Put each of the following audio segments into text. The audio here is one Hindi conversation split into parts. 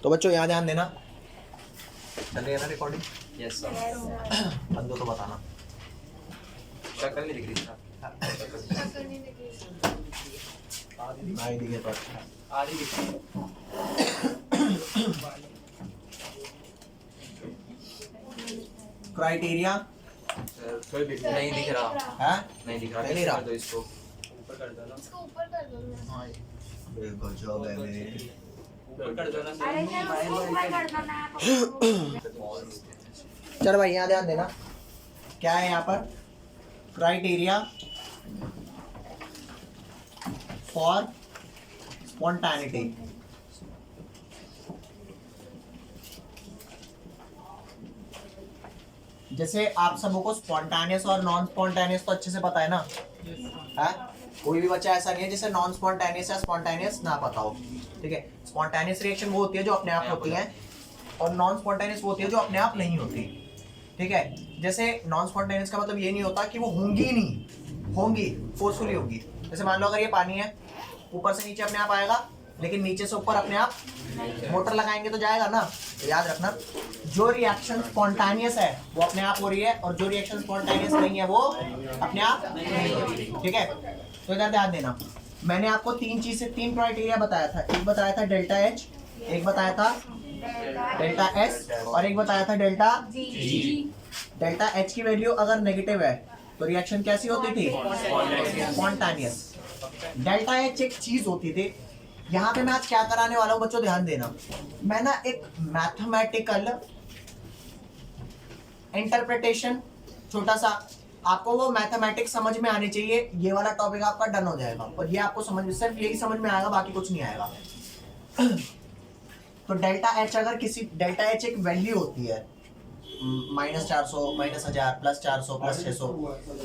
तो बच्चों यहाँ ध्यान देना, चल रही है ना रिकॉर्डिंग? Yes sir. बंदो तो बताना। शक्ल नहीं दिख रही सर। नहीं दिखे तो आधी दिख रही है। क्राइटेरिया थोड़ी बिट नहीं दिख रहा है, नहीं दिख रहा नहीं रहा। कर दो इसको ऊपर कर दो ना इसको ऊपर कर दो ना। देखो जो है मेरे ऊपर कर दो ना अरे सर उसको ऊपर कर दो ना आप। चल भाई यहाँ ध्यान देना, क्या है यहाँ पर? Criteria for spontaneity. जैसे आप सबों को स्पॉन्टेनियस और नॉन स्पॉन्टेनियस तो अच्छे से पता है ना? है? कोई भी बच्चा ऐसा नहीं है जिसे नॉन स्पॉन्टेनियस या स्पॉन्टेनियस ना पता हो। ठीक है, स्पॉन्टेनियस रिएक्शन वो होती है जो अपने आप होती है, और नॉन स्पॉन्टेनियस वो होती है जो अपने आप नहीं होती। ठीक है, जैसे नॉन स्पॉन्टेनियस का मतलब ये नहीं होता कि वो होंगी ही नहीं, होंगी फोर्सफुली होंगी। जैसे मान लो अगर ये पानी है, ऊपर से नीचे अपने आप आएगा, लेकिन नीचे से ऊपर अपने आप मोटर लगाएंगे तो जाएगा ना। तो याद रखना, जो रिएक्शन स्पॉन्टेनियस है वो अपने आप हो रही है, और जो रिएक्शन स्पॉन्टेनियस नहीं है वो अपने आप नहीं हो रही। ठीक है, तो इधर ध्यान देना, मैंने आपको तीन क्राइटेरिया बताया था। एक बताया था डेल्टा एच, एक बताया था डेल्टा एस, और एक बताया था डेल्टा जी। डेल्टा एच की वैल्यू अगर नेगेटिव है तो रिएक्शन कैसी होती थी? स्पॉन्टेनियस। डेल्टा एच एक चीज होती थी। यहाँ पे मैं आज क्या कराने वाला हूँ बच्चों, ध्यान देना। मैं ना एक मैथमेटिकल इंटरप्रिटेशन, छोटा सा, आपको वो मैथमेटिक्स समझ में आनी चाहिए। ये वाला टॉपिक आपका डन हो जाएगा, और ये आपको समझ, सिर्फ यही समझ में आएगा, बाकी कुछ नहीं आएगा। तो डेल्टा एच, अगर किसी डेल्टा एच एक वैल्यू होती है -400, -1000, +400, +600,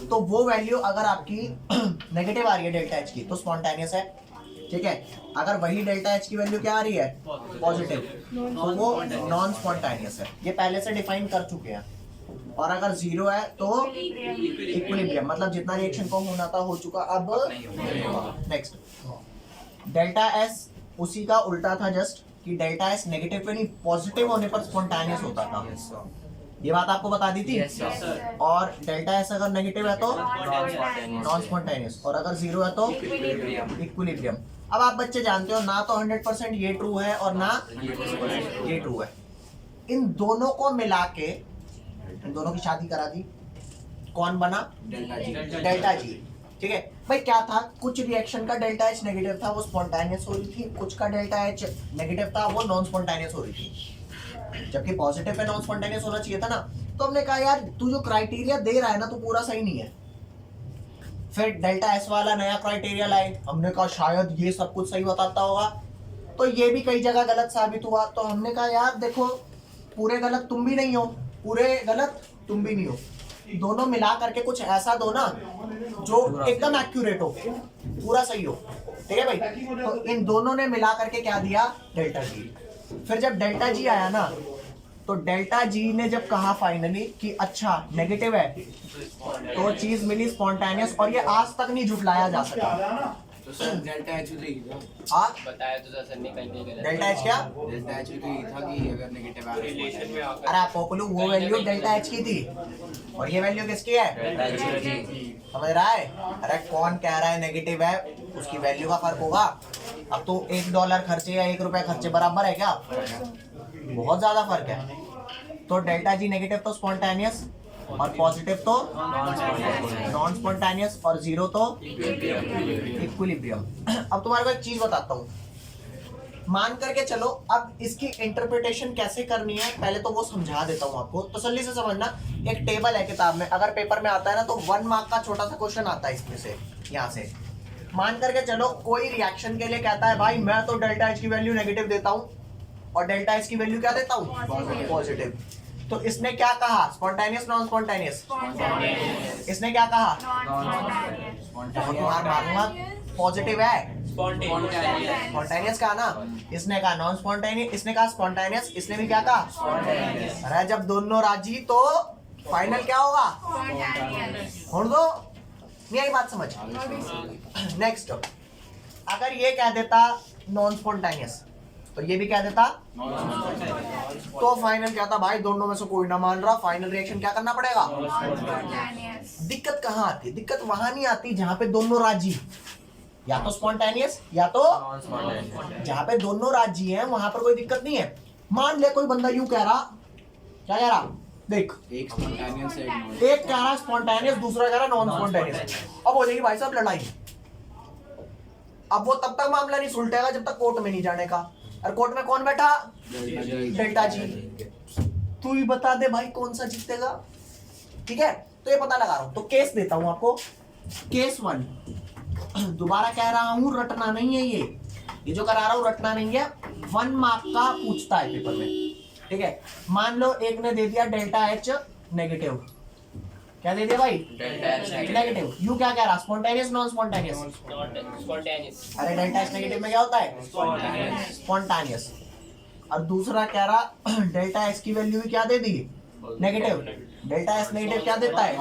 तो वो वैल्यू अगर आपकी नेगेटिव आ रही है डेल्टा एच की तो स्पॉन्टेनियस है। ठीक है, अगर वही डेल्टा एच की वैल्यू क्या आ रही है? पॉजिटिव, तो वो नॉन स्पॉन्टेनियस है। ये पहले से डिफाइन कर चुके हैं। और अगर जीरो है तो इक्विलिब्रियम, मतलब जितना रिएक्शन को होना था हो चुका, अब नेक्स्ट। डेल्टा एस उसी का उल्टा था जस्ट, कि डेल्टा एस नेगेटिव पे नहीं, पॉजिटिव होने पर स्पॉन्टेनियस होता था। ये बात आपको बता दी थी। और डेल्टा एस अगर नेगेटिव है तो नॉन स्पॉन्टेनियस, और अगर जीरो है तो इक्विलिब्रियम। अब आप बच्चे जानते हो ना, तो 100% ये ट्रू है और ना ये ट्रू है। इन दोनों को मिला के, इन दोनों की शादी करा दी, कौन बना? Delta G. ठीक है भाई, क्या था? कुछ रिएक्शन का डेल्टा एच नेगेटिव था, वो स्पॉन्टेनियस हो रही थी। कुछ का डेल्टा एच नेगेटिव था, वो नॉन स्पॉन्टेनियस हो रही थी। जबकि पॉजिटिव पे नॉन स्पॉन्टेनियस होना चाहिए था ना। तो हमने कहा यार तू जो क्राइटेरिया दे रहा है ना, तो पूरा सही नहीं है। फिर डेल्टा एस वाला नया क्राइटेरिया लाए, हमने कहा शायद ये सब कुछ सही बताता होगा, तो ये भी कई जगह गलत साबित हुआ। तो हमने कहा यार देखो, पूरे गलत तुम भी नहीं हो, पूरे गलत तुम भी नहीं हो, दोनों मिला करके कुछ ऐसा दो ना जो एकदम एक्यूरेट हो, पूरा सही हो। ठीक है भाई, तो इन दोनों ने मिला करके क्या दिया? Delta G. फिर जब डेल्टा जी आया ना, तो डेल्टा जी ने जब कहा फाइनली कि अच्छा नेगेटिव है, तो चीज मिली स्पॉन्टेनियस, और ये आज तक नहीं झुटलाया जा सका। तो सर डेल्टा एच तो ये बताया तो सर ने कहीं गलत। डेल्टा एच क्या? डेल्टा एच तो ये था कि अगर नेगेटिव आ रिलेशन में आकर अरे आपको बोलूं, वो वैल्यू डेल्टा एच की थी, और ये वैल्यू किसकी है? समझ रहा है? अरे कौन कह रहा है नेगेटिव है? उसकी वैल्यू का फर्क होगा। अब तो $1 खर्चे या ₹1 खर्चे बराबर है क्या? बहुत ज्यादा फर्क है। तो डेल्टा जी नेगेटिव तो स्पॉन्टेनियस, और पॉजिटिव तो नॉन स्पॉन्टेनियस, और जीरो तो इक्विलिब्रियम। अब तुम्हारे को एक चीज बताता हूँ, मान करके चलो, अब इसकी इंटरप्रिटेशन कैसे करनी है पहले तो वो समझा देता हूँ आपको, तसल्ली से समझना। एक टेबल है किताब में, अगर पेपर में आता है ना तो 1 मार्क का छोटा सा क्वेश्चन आता है इसमें से, यहाँ से। मान करके चलो कोई रिएक्शन के लिए कहता है भाई मैं तो डेल्टा एच की वैल्यू नेगेटिव देता हूँ और डेल्टा एच की वैल्यू क्या देता हूँ? पॉजिटिव। तो इसने क्या कहा? Spontaneous non spontaneous? इसने क्या कहा? तुम्हारा मारूंगा, पॉजिटिव है, स्पॉन्टेनियस कहा ना, इसने कहा नॉन स्पॉन्टेनियस, इसने कहा स्पॉन्टेनियस, इसने भी क्या कहा? अरे जब दोनों राजी तो फाइनल क्या होगा? छोड़ दो, नहीं आई बात समझ। नेक्स्ट, अगर ये कह देता नॉन स्पॉन्टेनियस तो ये भी कह देता, तो फाइनल क्या था भाई, दोनों में से कोई ना मान रहा, फाइनल रिएक्शन क्या करना पड़ेगा। दिक्कत कहाँ आती है, दिक्कत वहां नहीं आती जहां पे दोनों राजी, या तो स्पॉन्टेनियस या तो जहां पे दोनों राजी हैं वहां पर कोई दिक्कत नहीं है। मान ले कोई बंदा यूं कह रहा, क्या कह रहा, देख एक स्पॉन्टेनियस है, एक कह रहा स्पॉन्टेनियस, दूसरा कह रहा नॉन स्पॉन्टेनियस। अब हो जाएगी भाई साहब लड़ाई। अब वो तब तक मामला नहीं सुलटेगा जब तक कोर्ट में नहीं जाने का। और कोर्ट में कौन बैठा, डेल्टा जी। तू ही बता दे भाई कौन सा जीतेगा। ठीक है, तो ये पता लगा रहा हूं, तो केस देता हूं आपको। केस 1 दोबारा कह रहा हूं, रटना नहीं है, ये जो करा रहा हूं रटना नहीं है, 1 मार्क का पूछता है पेपर में। ठीक है, मान लो एक ने दे दिया डेल्टा एच नेगेटिव, क्या दे दिया भाई, नेगेटिव। यू क्या कह रहा, स्पॉन्टेनियस नॉन स्पॉन्टेनियस, स्पॉन्टेनियस। अरे डेल्टा एच नेगेटिव में क्या होता है, स्पॉन्टेनियस। और दूसरा कह रहा डेल्टा एच की वैल्यू भी क्या दे दी, नेगेटिव। डेल्टा एच नेगेटिव क्या देता है,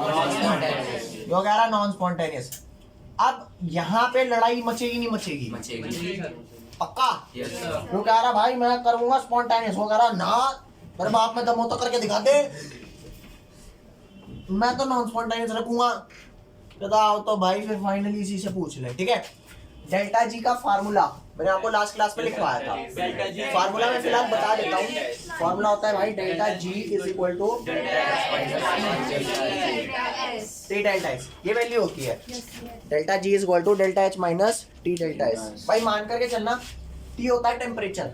जो कह रहा नॉन स्पॉन्टेनियस। अब यहाँ पे लड़ाई मचेगी नहीं मचेगी, पक्का। वो कह रहा भाई मैं करूंगा स्पॉन्टेनियस, वो कह रहा ना मेरे बाप में दम हो तो करके दिखा दे, मैं तो नॉन स्पॉन्टेनियस रखूंगा। बताओ तो भाई फिर फाइनली इसी से पूछ ले। ठीक है, डेल्टा जी का फार्मूला मैंने आपको लास्ट क्लास में लिखवाया था, फार्मूला में फिलहाल बता देता हूँ। फार्मूला होता है भाई delta G is equal to T delta H, ये वैल्यू होती है। Delta G is equal to delta H minus T delta H. भाई मान करके चलना, टी होता है टेम्परेचर,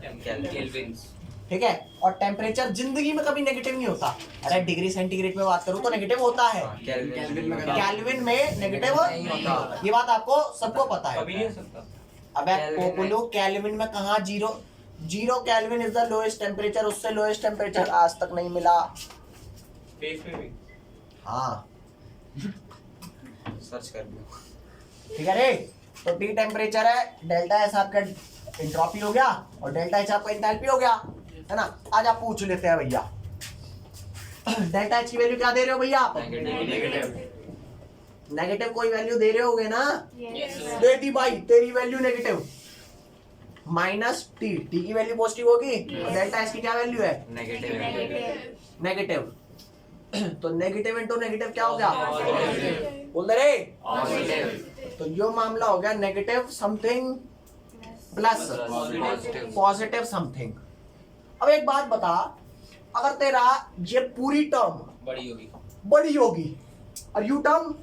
ठीक है, और टेम्परेचर जिंदगी में कभी नेगेटिव नहीं होता। अरे डिग्री सेंटीग्रेड में बात करूं तो नेगेटिव होता है, केल्विन में नेगेटिव, ये बात आपको सबको पता है। अबे पोपुलो केल्विन में कहाँ zero, zero kelvin is the lowest temperature, उससे लोएस्ट टेम्परेचर आज तक नहीं मिला। हाँ सर्च कर लो। ठीक है रे, तो टी टेम्परेचर है, डेल्टा एस आपका एंट्रोपी हो गया और डेल्टा एच आपका एंथैल्पी हो गया, है ना। आज आप पूछ लेते हैं भैया डेल्टा एच की वैल्यू क्या दे रहे हो भैया आप, नेगेटिव कोई वैल्यू दे रहे होगे ना, दे दी भाई, तेरी value negative minus T, T की वैल्यू पॉजिटिव होगी और डेल्टा एच की क्या वैल्यू है, नेगेटिव। तो नेगेटिव इंटू नेगेटिव क्या हो गया, बोल दे रे। तो यो मामला हो गया negative something plus positive something. अब एक बात बता, अगर तेरा ये पूरी टर्म बड़ी होगी और यू टर्म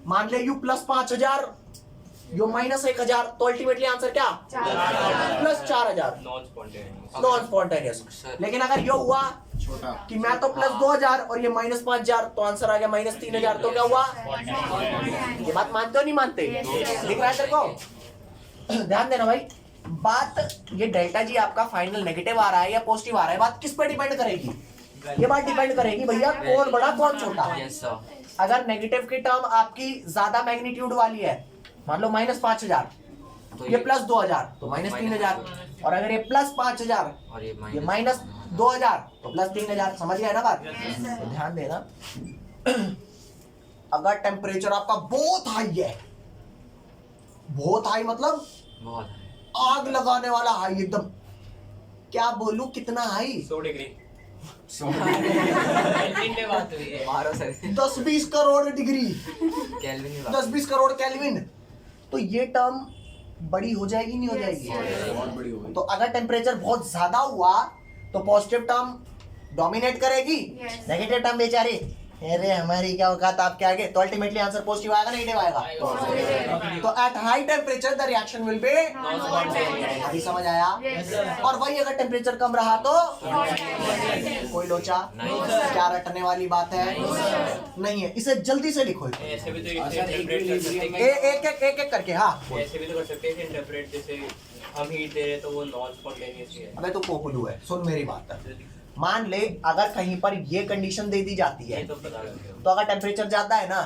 मान ले यू प्लस 5000 यू माइनस 1000, तो अल्टीमेटली आंसर क्या, प्लस 4000 नॉन स्पॉन्टेनियस। लेकिन अगर यो हुआ छोटा कि मैं तो प्लस 2000 और ये माइनस 5000, तो आंसर आ गया माइनस 3000, तो क्या हुआ। ये बात मानते हो नहीं मानते, दिख रहा है तेरे को, ध्यान देना भाई। बात ये डेल्टा जी आपका फाइनल नेगेटिव आ रहा है या पॉजिटिव आ रहा है, बात किस पे डिपेंड करेगी, ये बात डिपेंड करेगी भैया कौन बड़ा कौन छोटा। अगर नेगेटिव की टर्म आपकी ज्यादा मैग्नीट्यूड वाली है, मान लो माइनस 5000, ये प्लस 2000 तो माइनस 3000, और अगर ये प्लस 5000 और ये माइनस 2000 तो प्लस 3000, समझ गए ना बात। तो ध्यान देना, अगर टेम्परेचर आपका बहुत हाई है, बहुत हाई मतलब बहुत है। आग लगाने वाला हाई एकदम, क्या बोलूं कितना high, 100 degree 10-20 crore degree, kelvin की बात 10-20 करोड़ केल्विन, तो ये टर्म बड़ी हो जाएगी नहीं हो जाएगी। बहुत बड़ी होगी। तो अगर टेम्परेचर बहुत ज्यादा हुआ तो पॉजिटिव टर्म डोमिनेट करेगी, Yes. नेगेटिव टर्म बेचारी अरे हमारी क्या औकात आपके आगे, तो अल्टीमेटली आंसर पॉजिटिव आएगा नेगेटिव आएगा। तो at high temperature the reaction will be, अभी समझ आया। और वही अगर टेम्परेचर कम रहा तो कोई लोचा, क्या रटने वाली बात है नहीं है, इसे जल्दी से लिखो ऐसे भी तो अच्छा, इंटरप्रेट कर सकते हैं, एक करके। हाँ ऐसे भी तो कर सकते हैं इंटरप्रेट, जैसे हम हीट दे रहे हैं तो वो नॉन स्पॉन्टेनियस ही है। अबे तो पोपुलू है, सुन मेरी बात। मान ले अगर कहीं पर ये कंडीशन दे दी जाती है, ये तो पता लग तो अगर टेम्परेचर ज्यादा है ना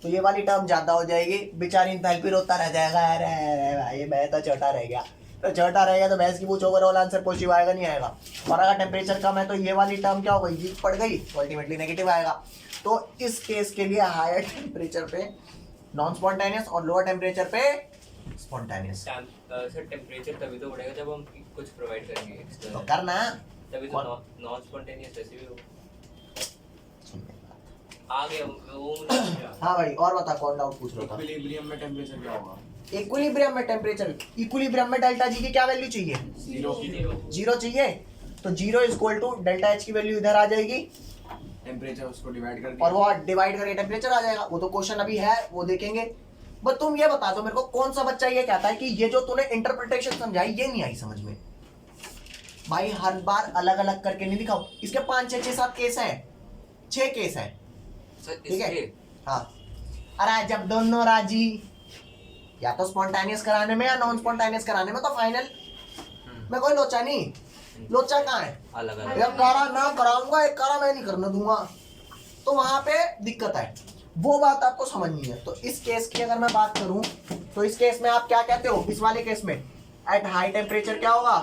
तो ये वाली टर्म ज्यादा हो जाएगी, बेचारी एंथैल्पी रोता रह जाएगा, अरे भाई मैं तो छोटा रह गया, तो छोटा रहेगा तो भैंस की पूछ ओवरऑल आंसर पॉजिटिव आएगा नहीं आएगा। और अगर टेम्परेचर कम है तो ये वाली टर्म क्या हो गई, वीक पड़ गई, तो अल्टीमेटली नेगेटिव आएगा। तो इस केस के लिए हायर टेम्परेचर पे नॉन स्पॉन्टेनियस और लोअर टेम्परेचर पे स्पॉन्टेनियस। सर टेम्परेचर तभी तो बढ़ेगा जब हम कुछ प्रोवाइड करेंगे तो एक्सटर्नल, करना तभी तो नॉन स्पॉन्टेनियस वैसे भी होगा। आ गया वो हाँ भाई, और बता कौन डाउट पूछ रहा था? इक्विलिब्रियम में टेम्परेचर क्या होगा? इक्विलिब्रियम में टेम्परेचर, इक्विलिब्रियम में डेल्टा जी की क्या वैल्यू चाहिए? 0 जीरो चाहिए, तो zero is equal to delta H की वैल्यू इधर आ जाएगी टेम्परेचर उसको डिवाइड कर और दिया। वो डिवाइड करके टेम्परेचर आ जाएगा। वो तो क्वेश्चन अभी है, वो देखेंगे। बट तुम ये बता दो मेरे को, कौन सा बच्चा ये कहता है कि ये जो तूने इंटरप्रिटेशन समझाई ये नहीं आई समझ में? भाई हर बार अलग अलग करके नहीं दिखाओ। इसके 5 6 7 केस है, 6 केस है, सर ठीक है? इसके हाँ, अरे जब दोनों राजी, या तो स्पॉन्टेनियस कराने में या नॉन स्पॉन्टेनियस कराने में, तो फाइनल में कोई लोचा नहीं। लोचा कहाँ है? अलग एक अलग कारा ना कराऊंगा, एक कारा मैं नहीं करने दूंगा, तो वहां पे दिक्कत है। वो बात आपको समझनी है। तो इस केस की अगर मैं बात करूं, तो इस केस में आप क्या कहते हो? इस वाले केस में एट हाई टेम्परेचर क्या होगा?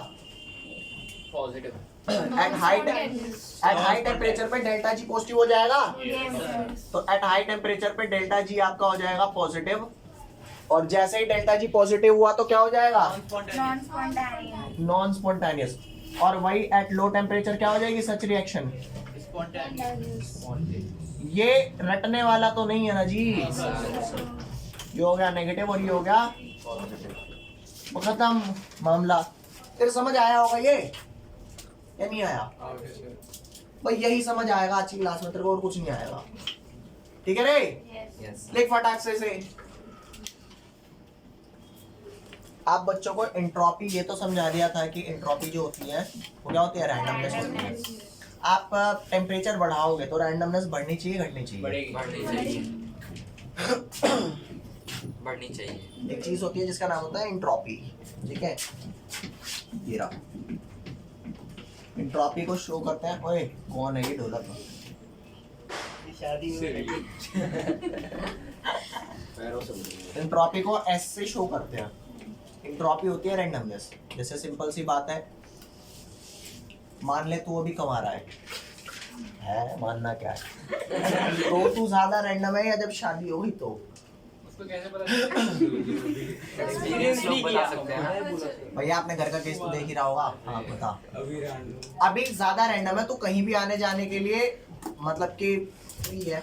पॉजिटिव। एट हाई टेम्परेचर पे डेल्टा जी पॉजिटिव हो जाएगा। तो एट हाई टेम्परेचर पे डेल्टा जी आपका हो जाएगा पॉजिटिव, और जैसे ही डेल्टा जी पॉजिटिव हुआ तो क्या हो जाएगा? Non spontaneous. Non spontaneous. और वही एट लो टेम्परेचर क्या हो जाएगी? Such reaction. ये रटने वाला तो नहीं है ना जी? ये हो गया नेगेटिव और ये हो गया पॉजिटिव, खत्म मामला। तेरे समझ आया होगा ये या नहीं आया? भाई यही समझ आएगा आज की क्लास में, तेरे को और कुछ नहीं आएगा। ठीक है रे? यस लिख फटाक से। आप बच्चों को एंट्रोपी ये तो समझा दिया था कि एंट्रोपी जो होती है वो क्या होती है? रैंडमनेस होती है। आप टेम्परेचर बढ़ाओगे तो रैंडमनेस बढ़नी चाहिए घटनी चाहिए? बढ़ेगी। बढ़नी चाहिए बढ़नी चाहिए। एक चीज होती है जिसका नाम होता है एंट्रोपी, ठीक है? ये रहा एंट्रोपी को शो करते हैं। ओए कौन है ये ढोलक? शादी में पैरों से बोलेंगे। एंट्रोपी को एस से शो करते हैं। एंट्रोपी होती है रैंडमनेस। जैसे सिंपल सी बात है, मान ले तू अभी कमा रहा है मानना क्या है? तो तू ज्यादा रैंडम है या जब शादी होगी तो? उसको कैसे पता चलेगा? एक्सपीरियंस लोग बता सकते हैं ना। भैया आपने घर का केस तो देख ही रहा होगा। हाँ बता। अभी ज्यादा रैंडम है, तू कहीं भी आने जाने के लिए मतलब कि फ्री है,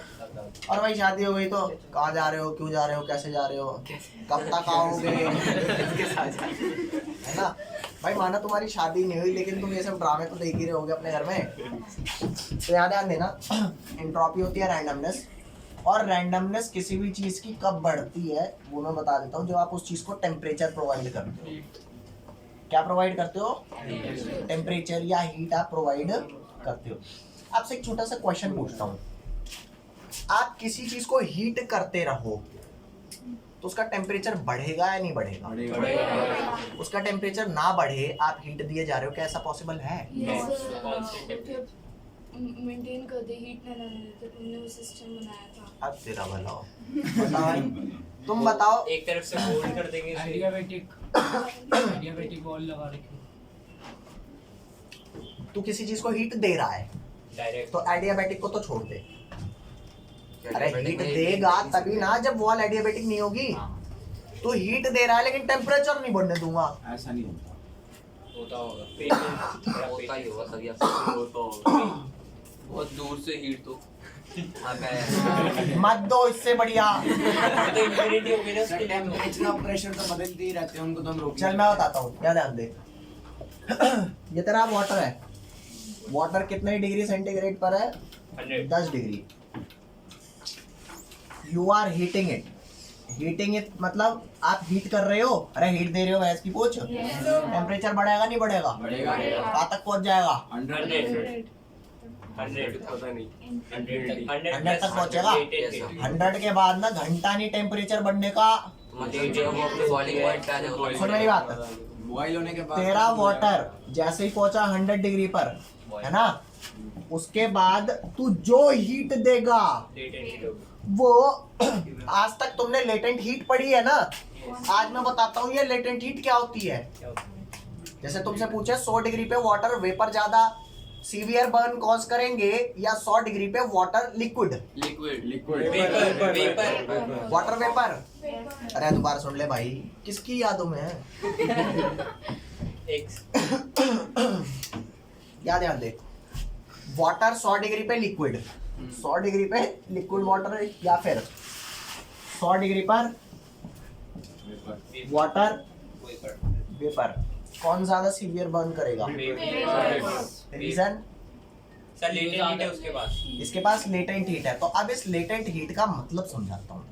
और भाई शादी हो गई तो कहाँ जा रहे हो, क्यों जा रहे हो, कैसे जा रहे हो, कब तक आओगे, है ना? भाई माना तुम्हारी शादी नहीं हुई लेकिन तुम ये सब ड्रामे तो देख ही रहे होगे अपने घर में। तो यहाँ ध्यान देना, एंट्रोपी होती है रैंडमनेस, और रैंडमनेस किसी भी चीज की कब बढ़ती है वो मैं बता देता हूँ। जब आप उस चीज को टेम्परेचर प्रोवाइड करते हो। क्या प्रोवाइड करते हो? टेम्परेचर या हीट आप प्रोवाइड करते हो। आपसे एक छोटा सा क्वेश्चन पूछता हूँ, आप किसी चीज को हीट करते रहो तो उसका टेम्परेचर बढ़ेगा या नहीं बढ़ेगा? बढ़ेगा। उसका टेम्परेचर ना बढ़े, आप हीट दिए जा रहे हो, क्या ऐसा पॉसिबल है? मेंटेन कर दे, हीट ना लगने देते, तुमने वो सिस्टम बनाया था। अब तेरा भला हो। बताओ भाई, तुम बताओ। एक तरफ से होल्ड कर देंगे इसे। एडियाबेटिक वॉल लगा रखी। तू किसी चीज को हीट दे रहा है डायरेक्ट तो एडियाबेटिक को तो छोड़ दे। अरे हीट देगा तभी ना जब वॉल एडियाबेटिक नहीं होगी। तू हीट दे रहा है लेकिन टेम्परेचर नहीं बढ़ने दूंगा। ऐसा नहीं होता। होता होगा। होता ही होगा तभी आपको होता होगा। बहुत दूर से हीट तो अबे मत दो, इससे बढ़िया। तो इम्यूनिटी हो गई ना उसके लिए। टेम्परेचर और प्रेशर तो बदलते ही रहते हैं, उनको तो हम रोक चल मैं बताता हूँ, क्या ध्यान दे। ये तेरा वाटर है, वाटर कितने डिग्री सेंटीग्रेड पर है? 100 10 डिग्री। You are heating it. Heating it मतलब आप हीट कर रहे हो। अरे हीट दे रहे हो भैंस की पूछ। टेम्परेचर बढ़ेगा नहीं बढ़ेगा? बढ़ेगा। कहाँ तक पहुंच जाएगा? 100 पता नहीं 100 तक पहुंचेगा। 100 के बाद ना घंटा नहीं टेम्परेचर बढ़ने का। मतलब जो हम अपने बॉइलिंग पॉइंट पे आ जाओ। सुन मेरी बात, बॉयल होने के बाद तेरा वाटर जैसे ही पहुंचा 100 डिग्री पर, है ना, उसके बाद तू जो हीट देगा वो आज तक तुमने लेटेंट हीट पढ़ी है ना। आज मैं बताता हूँ ये लेटेंट हीट क्या होती है। जैसे तुमसे पूछे 100 डिग्री पे वाटर वेपर ज्यादा सीवियर बर्न कॉज करेंगे या 100 डिग्री पे water liquid, liquid vapour water vapour. अरे दोबारा सुन ले भाई, किसकी यादों में है? एक्स याद याद दे। वाटर 100 डिग्री पे लिक्विड, 100 डिग्री पे लिक्विड वाटर, या फिर 100 डिग्री पर वाटर वेपर। कौन ज्यादा सीवियर बर्न करेगा? रीजन? सर लेटेंट हीट है उसके पास। इसके पास लेटेंट हीट है। तो अब इस लेटेंट हीट का मतलब समझाता हूँ।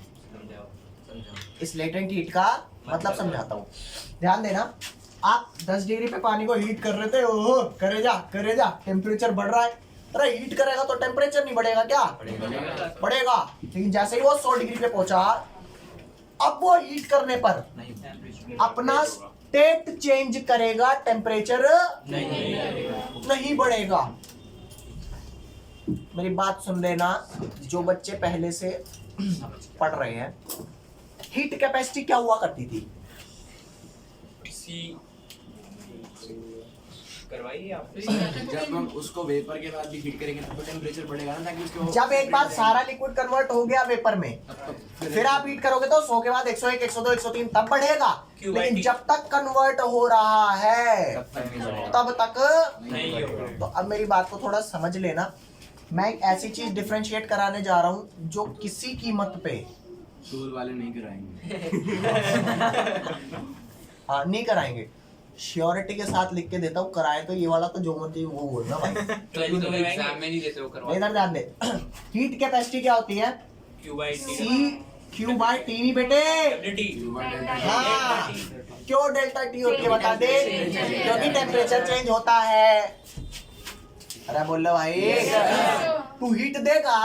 इस लेटेंट हीट का मतलब समझाता हूँ, ध्यान देना। आप 10 डिग्री पे पानी को हीट कर रहे थे, ओहो करे जा, टेम्परेचर बढ़ रहा है। अरे हीट करेगा तो टेम्परेचर नहीं बढ़ेगा क्या? बढ़ेगा। लेकिन जैसे ही वो 100 डिग्री पे पहुंचा, अब वो हीट करने पर अपना स्टेट चेंज करेगा, टेम्परेचर नहीं बढ़ेगा। मेरी बात सुन लेना, जो बच्चे पहले से पढ़ रहे हैं। हीट कैपेसिटी क्या हुआ करती थी? सी करवाइए आप। जब हम उसको वेपर के बाद भी हीट करेंगे तो टेम्परेचर बढ़ेगा ना, ताकि उसके जब एक बार सारा लिक्विड कन्वर्ट हो गया वेपर में, फिर आप हीट करोगे तो 100 के बाद 101, 102, 103 तब बढ़ेगा। क्यों भाई? लेकिन जब तक कन्वर्ट हो रहा है तब तक नहीं होगा। तो अब मेरी बात को थोड़ा समझ लेना। मैं एक ऐसी चीज डिफरेंशिएट कराने जा रहा हूं जो किसी कीमत पे स्कूल वाले नहीं कराएंगे। हाँ नहीं कराएंगे, श्योरिटी के साथ लिख के देता हूँ। कराए तो ये वाला तो जो मर्जी वो बोलना भाई। तो एग्जाम में नहीं देते हो करवा। इधर ध्यान दे। हीट कैपेसिटी क्या होती है? Q by C Q by T नहीं बेटे। हाँ, क्यों डेल्टा टी होती है बता दे? क्योंकि टेम्परेचर चेंज होता है। अरे बोल लो भाई, तू हीट देगा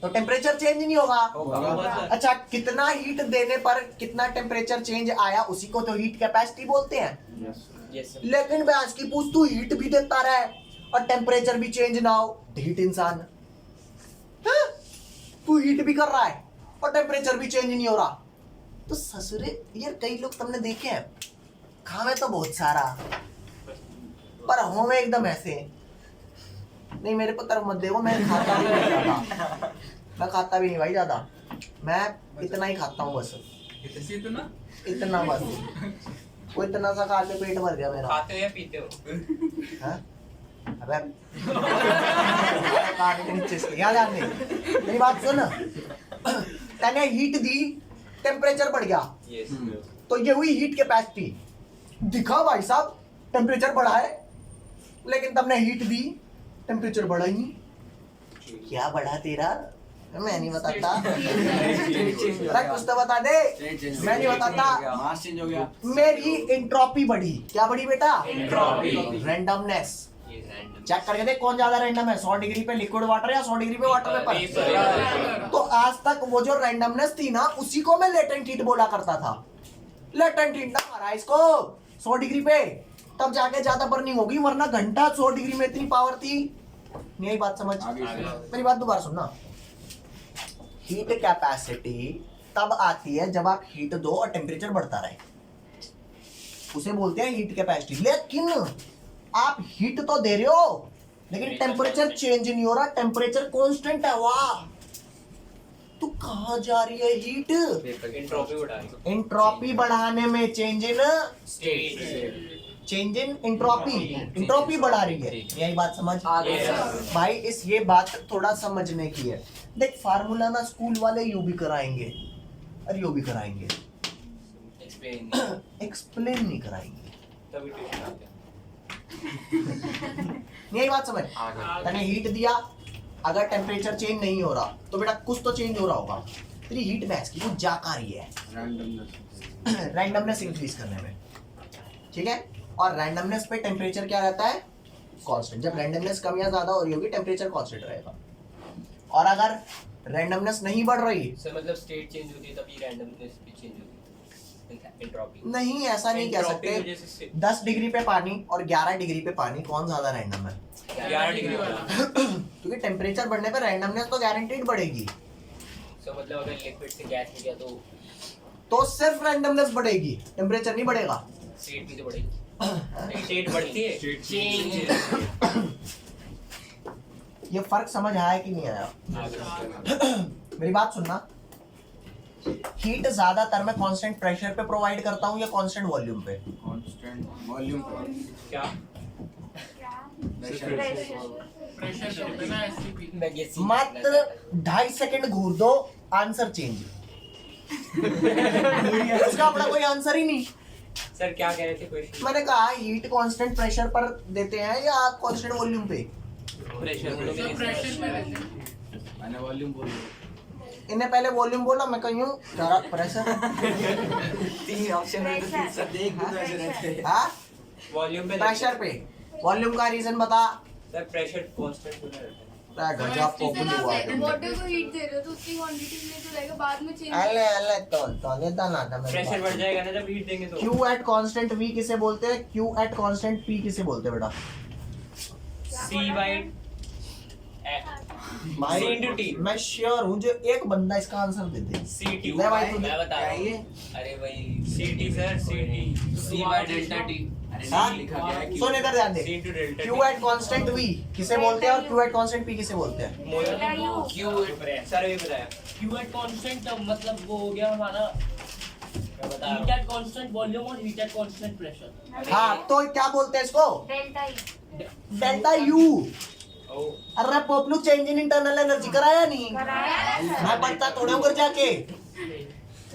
तो टेम्परेचर चेंज नहीं होगा। अच्छा, कितना हीट देने पर कितना टेम्परेचर चेंज आया, उसी को तो हीट कैपेसिटी बोलते हैं। Yes sir. लेकिन आज की पूछ, तू हीट भी देता रहे और टेम्परेचर भी चेंज ना हो, हीट इंसान। हाँ? तू हीट भी कर रहा है और टेम्परेचर भी चेंज नहीं हो रहा, तो ससुरे यार कई लोग तुमने देखे हैं, खावे तो बहुत सारा पर होवे एकदम ऐसे। नहीं मेरे को तरफ मत देखो, मैं खाता भी नहीं ज्यादा, मैं खाता भी नहीं भाई ज्यादा, मैं इतना ही खाता हूँ बस, इतना बस। वो इतना सा खा के पेट भर गया मेरा। खाते हो या पीते हो? हाँ? अबे काट के नीचे से याद आने। मेरी बात सुन, तने हीट दी, टेम्परेचर बढ़ गया, यस तो ये हुई हीट कैपेसिटी। दिखा भाई साहब टेम्परेचर बढ़ा है, लेकिन तुमने हीट दी, टेम्परेचर बढ़ा ही नहीं। क्या बढ़ा तेरा? मैं नहीं बताता। अरे कुछ तो बता दे, मैं नहीं बताता। मास चेंज हो गया। मेरी एंट्रोपी बढ़ी। क्या बढ़ी बेटा? एंट्रोपी। रैंडमनेस। ये रैंडम। चेक करके देख कौन ज्यादा रैंडम है, 100 डिग्री पे लिक्विड वाटर या 100 डिग्री पे वाटर वेपर। तो आज तक वो जो रैंडमनेस थी ना, उसी को मैं लेटेंट हीट बोला करता था। लेटेंट हीट ना मारा इसको 100 डिग्री पे, तब जाके ज्यादा बर्निंग होगी, वरना घंटा 100 डिग्री में इतनी पावर थी। यही बात समझ। मेरी बात दोबारा सुनना। हीट कैपेसिटी तब आती है जब आप हीट दो और टेम्परेचर बढ़ता रहे, उसे बोलते हैं हीट कैपेसिटी। लेकिन आप हीट तो दे रहे हो, लेकिन टेम्परेचर चेंज नहीं हो रहा, टेम्परेचर कांस्टेंट है। वाह, तू कहाँ जा रही है हीट? एंट्रोपी बढ़ा रही है। एंट्रोपी बढ़ाने में change in state. Change in entropy बढ़ा रही है। यही बात समझ Yes. भाई, इस ये बात थोड़ा समझने की है। देख फार्मूला ना स्कूल वाले यू भी कराएंगे और यू भी कराएंगे, एक्सप्लेन एक्सप्लेन नहीं कराएंगे। तभी ट्यूशन आते हैं। यही बात समझ। तने हीट दिया, अगर टेम्परेचर चेंज नहीं हो रहा तो बेटा कुछ तो चेंज हो रहा होगा। तेरी हीट मैच की वो जा का रही है रैंडमनेस इंक्रीज करने में, ठीक है। और रैंडमनेस पे टेम्परेचर क्या रहता है? कांस्टेंट। जब रैंडमनेस कम या ज्यादा हो रही होगी, टेम्परेचर कांस्टेंट रहेगा। और अगर रैंडमनेस नहीं बढ़ रही, सर मतलब स्टेट चेंज होती है तभी रैंडमनेस भी चेंज होती है। एंट्रोपी नहीं ऐसा नहीं कह सकते। 10 डिग्री पे पानी और 11 डिग्री पे पानी कौन ज्यादा रैंडम है? 11 डिग्री वाला। क्योंकि टेम्परेचर बढ़ने पे रैंडमनेस तो गारंटीड बढ़ेगी। सो मतलब अगर लिक्विड से गैस में गया तो तो सिर्फ रैंडमनेस बढ़ेगी, टेम्परेचर नहीं बढ़ेगा। स्टेट भी तो बढ़ेगी, स्टेट बढ़ती है, चेंज ये फर्क समझ आया कि नहीं आया? मेरी बात सुनना, हीट ज्यादातर मैं कांस्टेंट प्रेशर पे प्रोवाइड करता हूँ या कांस्टेंट वॉल्यूम पे? कांस्टेंट वॉल्यूम क्या मात्र 2.5 सेकंड घूर दो, आंसर चेंज। उसका अपना कोई आंसर ही नहीं। सर क्या कह रहे थे क्वेश्चन? मैंने कहा हीट कांस्टेंट प्रेशर पर देते हैं या कांस्टेंट वॉल्यूम पे? प्रेशर मैंने वॉल्यूम बोल इन्हें पहले वॉल्यूम बोला, मैं कहीं हूँ जरा प्रेशर। तीन ऑप्शन है तो तीन सब देख भी ऐसे रहते हैं। हाँ वॉल्यूम पे प्रेशर पे वॉल्यूम का रीजन बता। सर प्रेशर कांस्टेंट होना रहता है। गजब पॉपुलर हुआ है। वाटर को हीट दे रहे हो तो उतनी क्वांटिटी में तो रहेगा, बाद में चेंज। अले तो लेता ना था मेरे प्रेशर पास। बढ़ जाएगा ना जब हीट देंगे तो। Q at constant V किसे बोलते हैं? Q at constant P किसे बोलते हैं बेटा? C/T भाई, C into T। मैं श्योर हूँ जो एक बंदा इसका आंसर दे दे। CT ले भाई तू मैं बता रहा हूँ। अरे भाई CT सर CT C/ΔT हाँ? लिखा गया है सुन इधर ध्यान दे। C into delta Q at constant V किसे बोलते हैं और Q at constant P किसे बोलते हैं? Q सर ये बताया। Q at constant मतलब वो हो गया हमारा मैं बता रहा heat at constant volume और heat at constant pressure। हाँ तो क्या बोलते हैं इसको? Delta U। हूँ। अरे popular change in internal energy कराया नहीं? मैं पढ़ता थोड़े ऊपर जाके।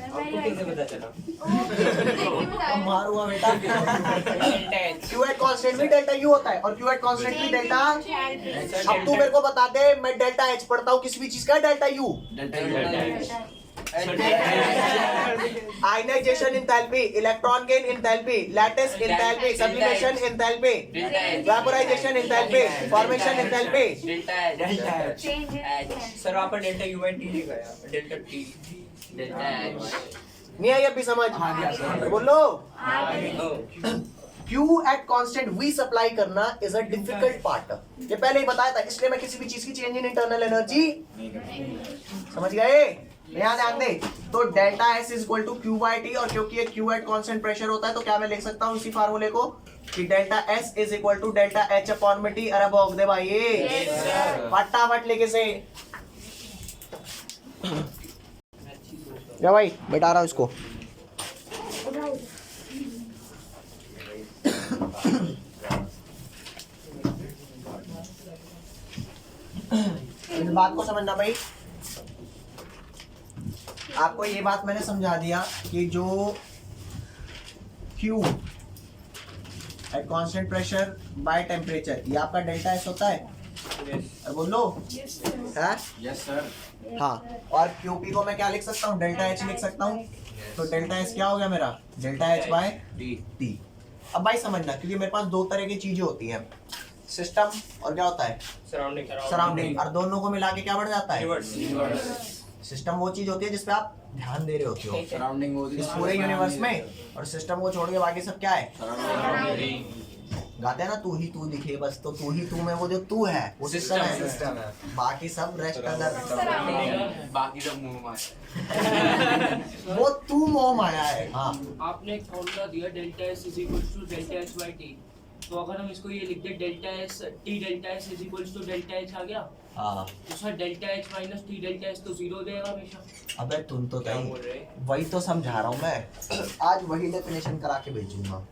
आपको कैसे पता चला? मार हुआ बेटा। Q at constant भी डेल्टा U होता है और Q at constant भी डेल्टा। अब तू मेरे को बता दे, मैं डेल्टा H पढ़ता हूँ किस भी चीज का? Delta U। Ionisation enthalpy, electron gain enthalpy, lattice enthalpy, sublimation enthalpy, vaporisation enthalpy, formation enthalpy. Sir वहाँ पर डेल्टा U and T लिखा है, डेल्टा T नहीं आई अभी समझ? बोलो। Q at constant V supply करना इज अ डिफिकल्ट पार्ट। ये पहले ही बताया था, इसलिए मैं किसी भी चीज की चेंज इन इंटरनल एनर्जी समझ गए? यहाँ ध्यान दे। तो delta S is equal to Q by T, और क्योंकि ये Q at constant प्रेशर होता है तो क्या मैं लिख सकता हूँ इसी फार्मूले को कि delta S is equal to delta H upon में T। अरे भोग दे भाई फटाफट लेके से। क्या भाई बैठा रहा हूँ इसको। इस बात को समझना भाई, आपको ये बात मैंने समझा दिया कि जो Q at constant pressure by temperature ये आपका डेल्टा S होता है। और बोलो है? Yes sir. हाँ, और QP को मैं क्या लिख सकता हूँ? डेल्टा H लिख सकता हूँ। तो डेल्टा S क्या हो गया मेरा? Delta H by T। अब भाई समझना, क्योंकि मेरे पास दो तरह की चीजें होती हैं, सिस्टम और क्या होता है? सराउंडिंग। और दोनों को मिला के क्या बढ़ जाता है? सिस्टम वो चीज होती है जिसपे आप ध्यान दे रहे होते हो सराउंडिंग होती इस पूरे यूनिवर्स में, और सिस्टम को छोड़ के बाकी सब क्या है? गाते हैं ना तू ही तू दिखे बस, तो तू ही तू में वो जो तू है वो सिस्टम है, बाकी सब रेस्ट अदर बाकी सब मुंह मार वो तू मोह माया है। हाँ आपने एक फॉर्मूला दिया delta S is equal to delta H by T, तो अगर हम इसको ये लिख दे delta S T delta S is equal to delta H आ गया, हाँ। तो sir delta H minus T delta S तो 0 देगा हमेशा। अबे तुम तो क्या बोल रहे? वही तो समझा रहा हूँ मैं। आज वही डेफिनेशन करा के भेजूंगा,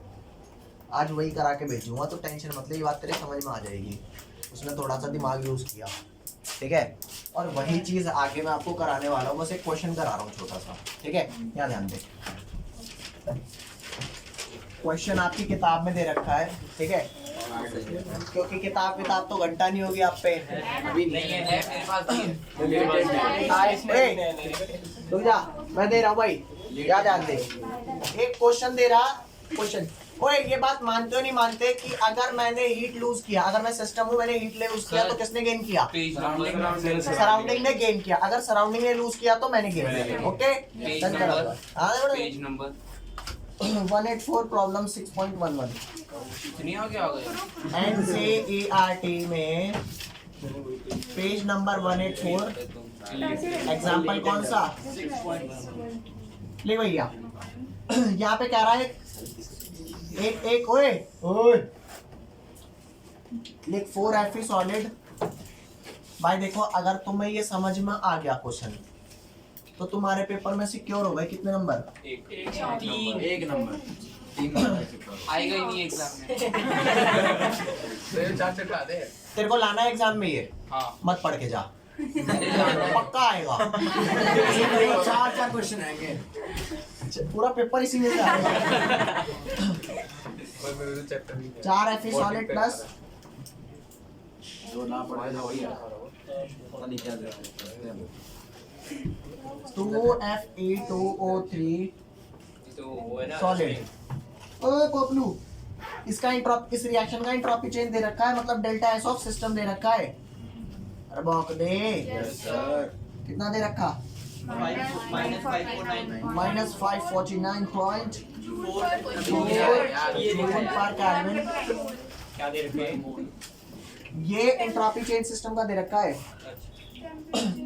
आज वही करा के भेजूंगा, तो टेंशन मत ले, ये बात तेरे समझ में आ जाएगी। उसने थोड़ा सा दिमाग यूज किया, ठीक है? और वही चीज आगे मैं आपको कराने वाला हूँ, बस एक क्वेश्चन करा रहा हूँ छोटा सा, ठीक है? यहाँ ध्यान दे, क्वेश्चन आपकी किताब में दे रखा है, ठीक है? क्योंकि किताब तो घंटा नहीं होगी आप पे। अभी नहीं है मेरे पास भी है। रुक जा, मैं दे रहा हूँ भाई, क्या ध्यान दे। एक क्वेश्चन दे रहा, क्वेश्चन। ओए ये बात मानते हो नहीं मानते कि अगर मैंने हीट लूज किया, अगर मैं सिस्टम हूँ, मैंने हीट लूज किया तो किसने गेन किया? सराउंडिंग ने गेन किया। अगर सराउंडिंग ने लूज किया तो मैंने गेन किया। ओके, पेज नंबर 184 प्रॉब्लम 6.11 इतनी आगे आ गए। NCERT में पेज नंबर 184 एग्जाम्पल कौन सा? ले भैया, यहाँ पे कह रहा है एक ओए ओए लिख 4Fe सॉलिड। भाई देखो अगर तुम्हें ये समझ में आ गया क्वेश्चन तो तुम्हारे पेपर में सिक्योर हो गए कितने नंबर? एक एक नंबर 3 नंबर आएगा ही नहीं एग्जाम में। तेरे 4 चढ़ा दे। तेरे को लाना है एग्जाम में ये, हाँ मत पढ़ के जा, पक्का आएगा। 4 क्वेश्चन आएंगे। पूरा पेपर इसी में से आएगा। 4Fe सॉलिड प्लस जो ना पढ़ेगा वही है। पता नहीं क्या दे रहा है। 2Fe2O3 तो वो है ना सॉलिड। ओए पपलू, इसका इस रिएक्शन का एंट्रोपी चेंज दे रखा है, मतलब डेल्टा एस ऑफ सिस्टम दे रखा है। अरे बॉक दे। Yes, सर कितना दे रखा? -549 -549.4 ये जूल पर केल्विन। क्या दे रखे हैं? ये एंट्रोपी चेंज सिस्टम का दे रखा है। अच्छा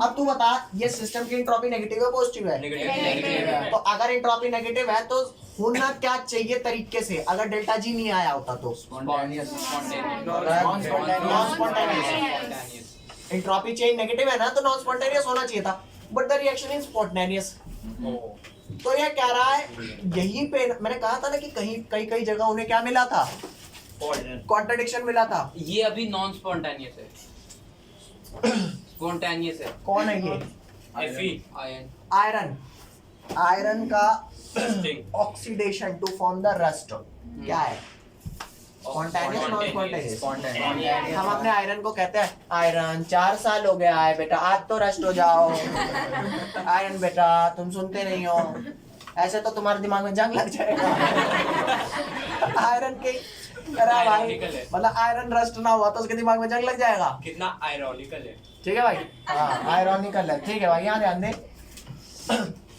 अब तू बता ये सिस्टम की एंट्रोपी नेगेटिव है पॉजिटिव है? नेगेटिव तो अगर एंट्रोपी नेगेटिव है तो होना क्या चाहिए तरीके से, अगर डेल्टा जी नहीं आया होता तो? Spontaneous non spontaneous. Entropy change negative है ना तो नॉन स्पॉन्टेनियस होना चाहिए था, but the reaction is spontaneous. तो ये कह रहा है यहीं पे मैंने कहा था ना कि कहीं कई जगह उन्हें क्या मिला था, कॉन्ट्रडिक्शन मिला था। ये अभी नॉन स्पॉन्टेनियस है। स्पॉन्टेनियस है। कौन है ये? Fe ion. आयरन का Rusting. Oxidation to form the rust क्या है? Spontaneous non spontaneous? हम अपने आयरन को कहते हैं आयरन 4 साल हो गया है बेटा, आज तो रस्ट हो जाओ। आयरन बेटा तुम सुनते नहीं हो, ऐसे तो तुम्हारे दिमाग में जंग लग जाएगा। आयरन के करा भाई, Ironical है। मतलब आयरन रस्ट ना हुआ तो उसके दिमाग में जंग लग जाएगा। कितना आयरॉनिकल है। ठीक है भाई, हाँ आयरॉनिकल है। ठीक है भाई यहाँ ध्यान दे,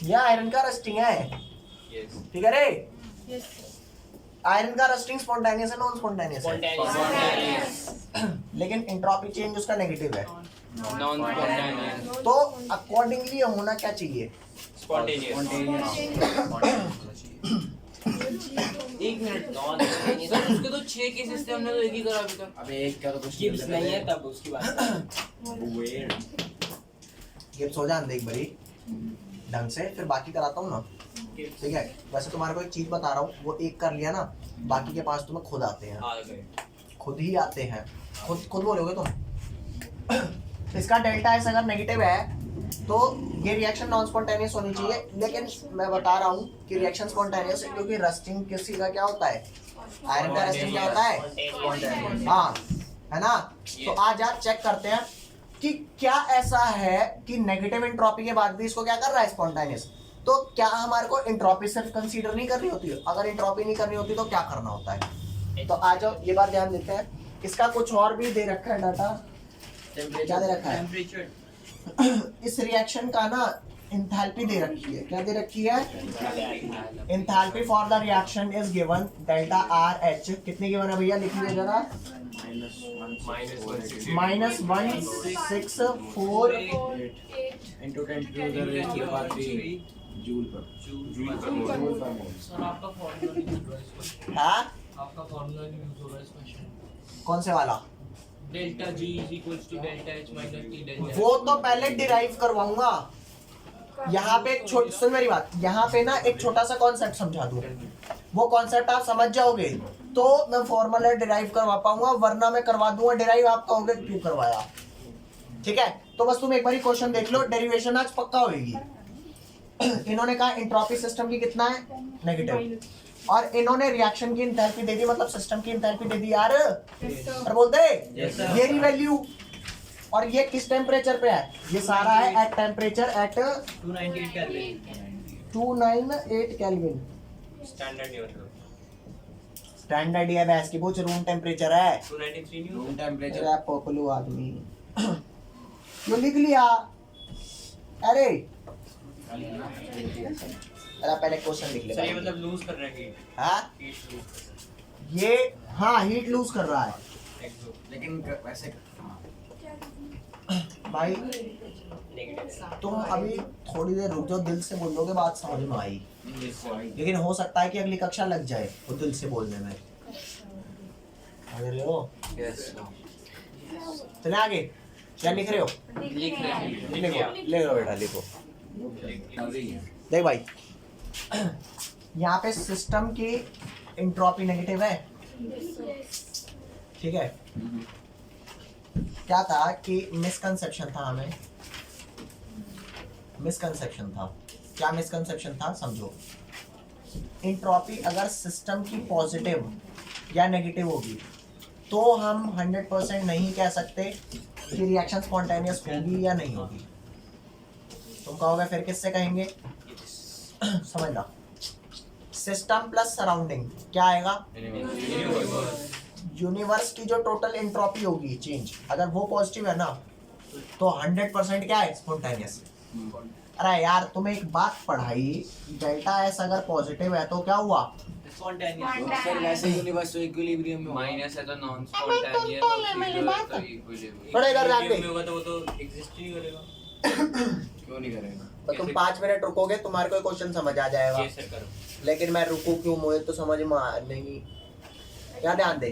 ये आयरन का रस्टिंग है। यस ठीक है रे, Yes. आयरन का रस्टिंग स्पॉन्टेनियस है नॉन स्पॉन्टेनियस है? स्पॉन्टेनियस लेकिन एंट्रोपी चेंज उसका नेगेटिव है, नॉन स्पॉन्टेनियस। तो अकॉर्डिंगली होना क्या चाहिए? एक मिनट। नॉन सर उसके तो 6 केसेस थे, हमने तो एक ही करा अभी तक। अबे एक का तो कुछ गिब्स नहीं है तब उसकी बात। गिब्स हो जान दे एक बारी ढंग से, फिर बाकी कराता हूँ ना। ठीक है, वैसे तुम्हारे को एक चीज बता रहा हूँ, वो एक कर लिया ना, बाकी के 5 तुम्हें खुद आते हैं, आ गए। खुद ही आते हैं, खुद बोलोगे तुम। इसका डेल्टा एस अगर नेगेटिव है तो ये रिएक्शन नॉन स्पॉन्टेनियस होनी चाहिए, लेकिन मैं बता रहा हूँ कि रिएक्शन स्पॉन्टेनियस है क्योंकि रस्टिंग किसी का क्या होता है, आयरन का रस्टिंग क्या होता है, हाँ है ना। तो आज आप चेक करते हैं कि क्या ऐसा है कि नेगेटिव एंट्रोपी के बाद भी इसको क्या कर रहा है, स्पॉन्टेनियस। तो क्या हमारे को एंट्रोपी सिर्फ कंसीडर नहीं करनी होती है? अगर एंट्रोपी नहीं करनी होती तो क्या करना होता है? तो आ जाओ ये बात ध्यान देते हैं। इसका कुछ और भी दे रखा है डाटा, क्या दे रखा है? टेम्परेचर इस रिएक्शन का ना एंथैल्पी दे रखी है, क्या दे रखी है? Enthalpy for the reaction is given delta R H. कितने गिवन है भैया, लिख लीजिए जरा। -164 into 10 to the raised to power 3 joule पर मोल। सर आपका फॉर्मूला नहीं यूज हो रहा है इस क्वेश्चन। हाँ आपका फॉर्मूला नहीं यूज हो रहा है इस क्वेश्चन। कौन से वाला? Delta G is equals to delta H minus T delta. वो तो पहले डिराइव करवाऊंगा। यहाँ पे एक छोटी, सुन मेरी बात, यहाँ पे ना एक छोटा सा कॉन्सेप्ट समझा दूं, वो कॉन्सेप्ट आप समझ जाओगे तो मैं फॉर्मूला डिराइव करवा पाऊंगा, वरना मैं करवा दूंगा डिराइव, आप कहोगे क्यों करवाया। ठीक है, तो बस तुम एक बार क्वेश्चन देख लो, डेरिवेशन आज पक्का होगी। इन्होंने कहा एंट्रोपी सिस्टम की कितना है, नेगेटिव, और इन्होंने रिएक्शन की एंथैल्पी दे दी, मतलब सिस्टम की एंथैल्पी दे दी यार। और बोलते ये रही वैल्यू, और ये किस टेम्परेचर पे है, ये सारा है at temperature at 298 kelvin. 298 kelvin. Standard नहीं मतलब स्टैंडर्ड है भैंस की पूछ, रूम टेम्परेचर है। 293 नहीं रूम होता? टेम्परेचर अरे पॉपुलू आदमी क्यों लिख लिया? अरे पहले क्वेश्चन लिख ले सर ये भाई। मतलब लूज कर रहा है हीट। हाँ हीट लूज ये, हाँ हीट लूज कर रहा है। एग्जो। लेकिन वैसे भाई नेगेटिव तुम अभी थोड़ी देर रुक जाओ, दिल से बोलोगे बात समझ में आई, लेकिन हो सकता है कि अगली कक्षा लग जाए वो दिल से बोलने में। आगे हो यस चले आगे, क्या लिख रहे हो? लिख रहे हैं लिखो लिखो बेटा लिखो। देख भाई यहाँ पे सिस्टम की एंट्रोपी नेगेटिव है, ठीक है। क्या था कि मिसकंसेप्शन था, हमें मिसकंसेप्शन था। क्या मिसकंसेप्शन था समझो। एंट्रोपी अगर सिस्टम की पॉजिटिव या नेगेटिव होगी तो हम 100% नहीं कह सकते कि रिएक्शन स्पॉन्टेनियस होगी या नहीं होगी। तुम कहोगे फिर किससे कहेंगे? समझ लो, सिस्टम प्लस सराउंडिंग क्या आएगा? यूनिवर्स की जो टोटल एंट्रोपी होगी चेंज, अगर वो पॉजिटिव है ना तो 100% क्या है? स्पॉन्टेनियस। अरे यार तुम्हें एक बात पढ़ाई, डेल्टा एस अगर पॉजिटिव है तो क्या हुआ? सर वैसे यूनिवर्स तो इक्विलिब्रियम में माइनस है तो नॉन स्पॉन्टेनियस और जीरो है तो इक्विलिब्रियम। थोड़ा इधर ध्यान दे। में होगा तो वो तो एग्जिस्ट ही नहीं करेगा। क्यों नहीं करेगा? तो तुम 5 मिनट रुकोगे तुम्हारे को क्वेश्चन समझ आ जाएगा। ये सर करो। लेकिन मैं रुकू क्यों? मुझे तो समझ में नहीं। क्या ध्यान दे,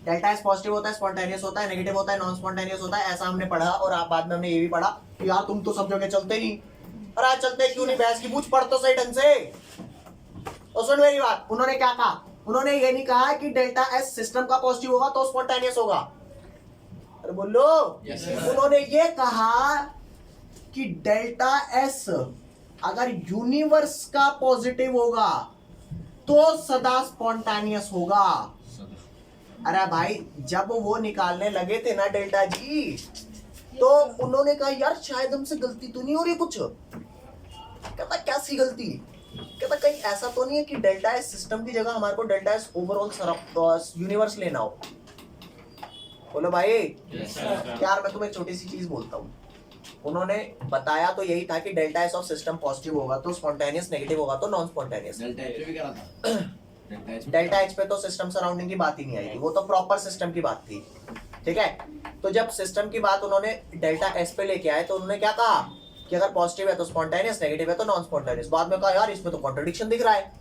डेल्टा एस पॉजिटिव होता है, स्पॉन्टेनियस होता है, नेगेटिव होता है, नॉन स्पॉन्टेनियस होता है, ऐसा हमने पढ़ा। और आप बाद में हमने ये भी पढ़ा कि यार तुम तो सब जगह चलते नहीं। अरे आज चलते क्यों नहीं? बहस की पूछ, पढ़ तो सही ढंग से। और सुन मेरी बात, उन्होंने क्या कहा? उन्होंने ये नहीं कहा कि डेल्टा एस सिस्टम का पॉजिटिव होगा तो स्पॉन्टेनियस होगा। अरे बोलो। उन्होंने ये कहा कि डेल्टा एस अगर यूनिवर्स का पॉजिटिव होगा तो सदा स्पॉन्टेनियस होगा। अरे भाई जब वो निकालने लगे थे ना डेल्टा जी, तो उन्होंने कहा यार शायद हमसे गलती तो नहीं हो रही कुछ। कहता क्या सी गलती? कहता कहीं ऐसा तो नहीं है कि डेल्टा एस सिस्टम की जगह हमारे को डेल्टा एस ओवरऑल यूनिवर्स लेना हो। बोलो भाई। यार मैं तुम्हें एक छोटी सी चीज बोलता हूँ। उन्होंने बताया तो यही था कि delta S of system positive होगा तो स्पॉन्टेनियस, नेगेटिव होगा तो नॉन स्पॉन्टेनियस। डेल्टा एच पे भी करा था। डेल्टा एच पे तो सिस्टम सराउंडिंग की बात ही नहीं आई थी, वो तो प्रॉपर सिस्टम की बात थी, ठीक है। तो जब सिस्टम की बात उन्होंने डेल्टा एस पे लेके आए तो उन्होंने क्या कहा कि अगर पॉजिटिव है तो स्पॉन्टेनियस, नेगेटिव है तो नॉन स्पॉन्टेनियस। बाद में कहा यार इसमें तो कॉन्ट्रडिक्शन दिख रहा है।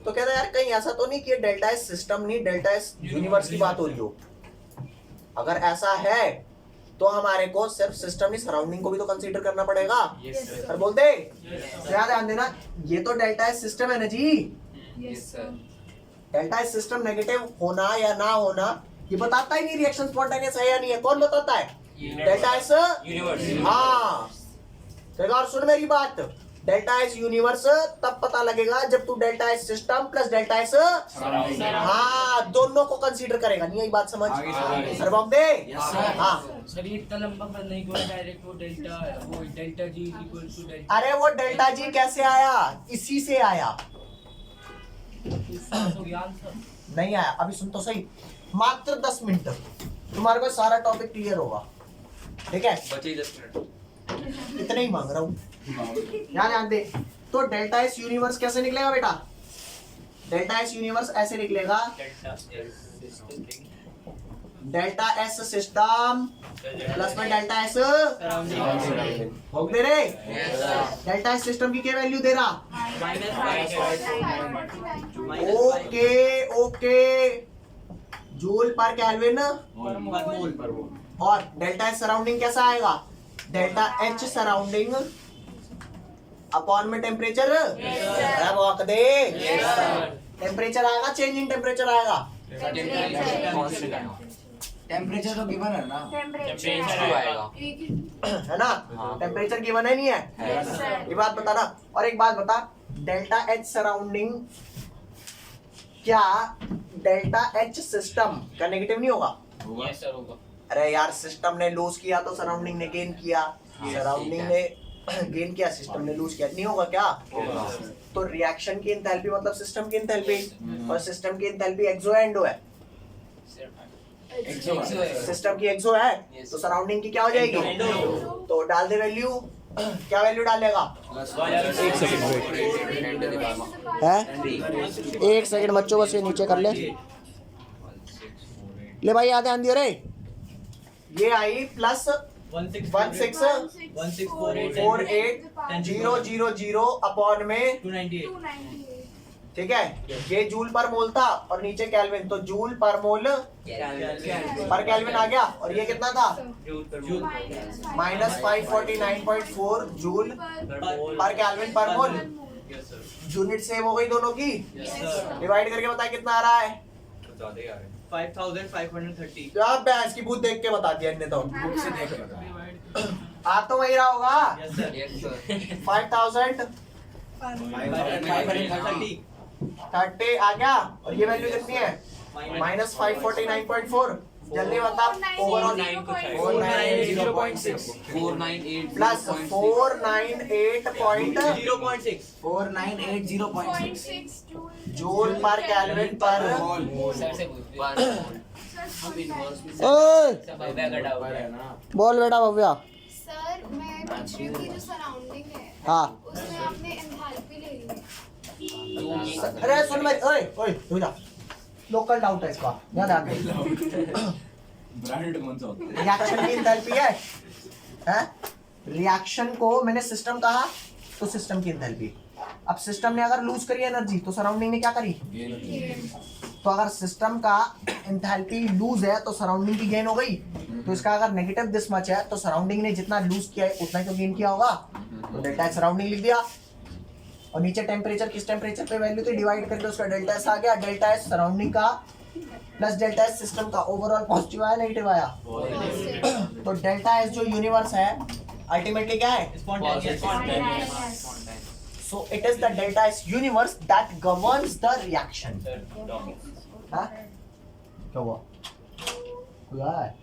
तो कहता है यार कहीं ऐसा तो नहीं कि डेल्टा एस सिस्टम नहीं, डेल्टा एस यूनिवर्स की बात हो रही हो। अगर ऐसा है तो हमारे को सिर्फ सिस्टम नहीं सराउंडिंग को भी तो कंसीडर करना पड़ेगा। और बोलते ध्यान देना, ये तो डेल्टा एस सिस्टम है ना जी। Yes sir. Delta S system negative होना या ना होना ये बताता ही नहीं रिएक्शन स्पॉन्टेनियस है या नहीं है। कौन बताता है? Delta S universe. हाँ तो एक और सुन मेरी बात, डेल्टा एस यूनिवर्स तब पता लगेगा जब तू delta S system plus delta S हाँ दोनों को कंसीडर करेगा। नहीं यही बात समझ? सर बॉम्ब दे। हाँ सर ये इतना लंबा करना ही कोई डायरेक्ट वो delta G equals to delta. अरे वो डेल्टा जी कैसे आया? इसी से आया। तो ज्ञान सर नहीं आया। अभी सुन तो सही, मात्र 10 मिनट तुम्हारे को सारा टॉपिक क्लियर होगा, ठीक है। बचे 10 मिनट। इतने ही मांग रहा हूँ, ध्यान दे। तो डेल्टा एस यूनिवर्स कैसे निकलेगा बेटा? डेल्टा एस यूनिवर्स ऐसे निकलेगा, डेल्टा एस सिस्टम प्लस में डेल्टा एस हो दे रे। डेल्टा एस सिस्टम की क्या वैल्यू दे रहा? ओके ओके, जूल पर केल्विन। और डेल्टा एच सराउंडिंग कैसा आएगा? डेल्टा एच सराउंडिंग अपॉन में टेम्परेचर। दे टेम्परेचर आएगा, चेंज इन टेम्परेचर आएगा। टेम्परेचर तो गिवन है ना। टेम्परेचर आएगा है ना? टेम्परेचर गिवन है नहीं है? ये बात बता ना। और एक बात बता, डेल्टा एच सराउंडिंग क्या डेल्टा एच सिस्टम का नेगेटिव नहीं होगा? यस सर होगा। अरे यार सिस्टम ने लूज किया तो सराउंडिंग ने गेन किया, सराउंडिंग ने गेन किया, सिस्टम ने लूज किया, नहीं होगा क्या? तो रिएक्शन की एंथैल्पी मतलब सिस्टम की एंथैल्पी, और सिस्टम की एंथैल्पी एक्सो है एंडो है? सिस्टम की एक्सो है तो सराउंडिंग की क्या हो जाएगी? तो डाल दे वैल्यू, क्या वैल्यू डालेगा? है 1 सेकंड बच्चों, बस ये नीचे कर ले भाई, याद ध्यान दियो रे। ये आई प्लस 1648.000 अपॉन में 298 ठीक है। ये जूल पर मोल था और नीचे केल्विन, तो जूल पर मोल पर केल्विन आ गया। और ये कितना था -549.4 जूल पर केल्विन पर मोल। यूनिट सेम हो गई दोनों की, डिवाइड करके बताए कितना आ रहा है। 5530 क्या भैंस की भूत देख के बता दिया इनने तो, बुक से देख के बता। आ तो वही रहा होगा। यस सर 5030 आ गया। और ये वैल्यू कितनी है -549.4। जल्दी बता ओवरऑल 498.6 प्लस 498.0.6 498.0.6 जूल पर केल्विन पर पर है ना। बोल बेटा भव्या। सर मैं पूछ रही हूँ कि जो सराउंडिंग है हाँ उसमें आपने एंथैल्पी ले ली है। अरे सुन मेरी, ओए ओए तू जा, लोकल डाउट है इसका, याद आ गई। ब्रांड कौन सा होता है? रिएक्शन की एंथैल्पी है, हैं? रिएक्शन को मैंने सिस्टम कहा तो सिस्टम की एंथैल्पी। अब सिस्टम ने अगर लूज करी एनर्जी तो सराउंडिंग ने क्या करी। तो अगर सिस्टम का एंथैल्पी लूज है तो सराउंडिंग की गेन हो गई। तो इसका अगर नेगेटिव दिस मच है तो सराउंडिंग ने जितना लूज किया है उतना ही तो गेन किया होगा। तो डेल्टा एच सराउंडिंग लिख दिया। और नीचे टेम्परेचर किस टेम्परेचर पे वैल्यू थी, डिवाइड करके उसका डेल्टा एस आ गया। डेल्टा एस सराउंडिंग का प्लस डेल्टा एस सिस्टम का, ओवरऑल पॉजिटिव आया नेगेटिव आया। तो डेल्टा एस जो यूनिवर्स है अल्टीमेटली क्या है, so it is the delta S universe that governs the reaction. हाँ? क्या हुआ? कोई आया है?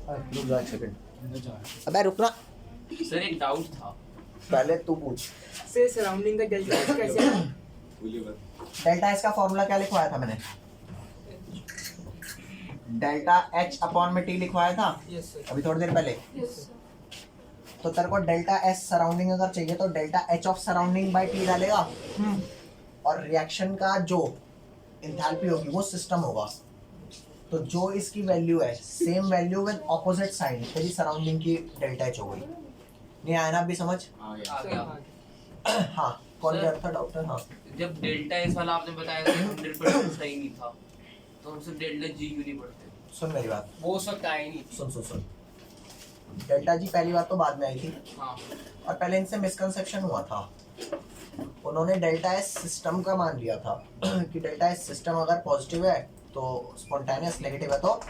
रुक जा एक सेकंड। अबे रुकना, सर एक डाउट था। पहले तू पूछ। से सराउंडिंग का डेल्टा एच कैसे है? डेल्टा एस का फॉर्मूला क्या लिखवाया था मैंने? डेल्टा एच अपॉन में टी लिखवाया था यस सर। अभी थोड़ी देर पहले। तो तेरे को डेल्टा एस सराउंडिंग अगर चाहिए तो delta H of surrounding by T डालेगा। और रिएक्शन का जो एंथैल्पी होगी वो सिस्टम होगा। तो जो इसकी वैल्यू है same value with opposite sign, तेरी सराउंडिंग की डेल्टा एच हो गई। नहीं आया ना अभी समझ? आ गया। आ गया। हाँ कौन गया था डॉक्टर? हाँ जब डेल्टा एस वाला आपने बताया था 100% सही नहीं था, तो हम सिर्फ डेल्टा जी क्यों नहीं पढ़ते? सुन मेरी बात, वो सब आए नहीं। सुन। डेल्टा जी पहली बार तो बाद में आई थी हाँ और पहले इनसे मिसकंसेप्शन हुआ था। उन्होंने डेल्टा एस सिस्टम का मान लिया था कि डेल्टा एस सिस्टम अगर पॉजिटिव है तो स्पॉन्टेनियस, नेगेटिव है तो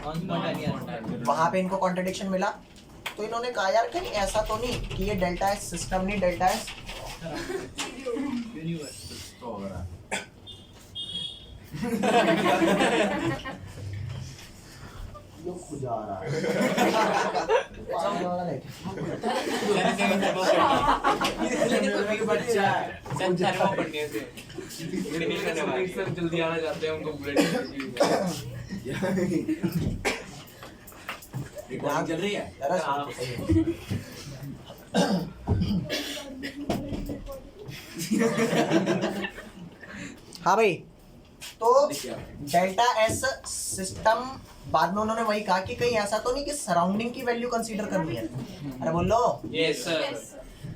वहां पे इनको कॉन्ट्रडिक्शन मिला। तो इन्होंने कहा यार कहीं ऐसा तो नहीं कि ये डेल्टा एस सिस्टम नहीं, डेल्टा एस यूनिवर्स तो हो रहा है। यो खुजा रहा है। बच्चा है। जल्दी आना चाहते हैं उनको बुलेट। रिकॉर्डिंग चल रही है? हाँ भाई, तो डेल्टा एस सिस्टम बाद में उन्होंने वही कहा कि कहीं ऐसा तो नहीं कि सराउंडिंग की वैल्यू कंसीडर करनी है। अरे बोलो, यस सर।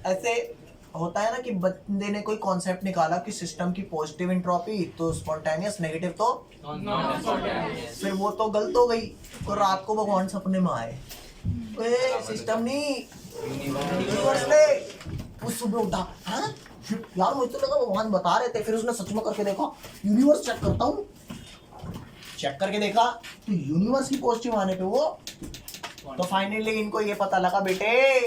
ऐसे होता है ना कि बंदे ने कोई कॉन्सेप्ट निकाला कि सिस्टम की पॉजिटिव एंट्रोपी तो स्पॉन्टेनियस, नेगेटिव तो फिर वो तो गलत हो गई। तो रात को भगवान सपने में आए, सिस्टम नहीं यूनिवर्स ने। वो सुबह उठा, हाँ यार मुझे तो लगा भगवान बता रहे थे, फिर उसने सच में करके देखा, यूनिवर्स चेक करता हूँ, चेक करके देखा तो यूनिवर्स की पॉजिटिव आने पे वो। तो फाइनली इनको ये पता लगा बेटे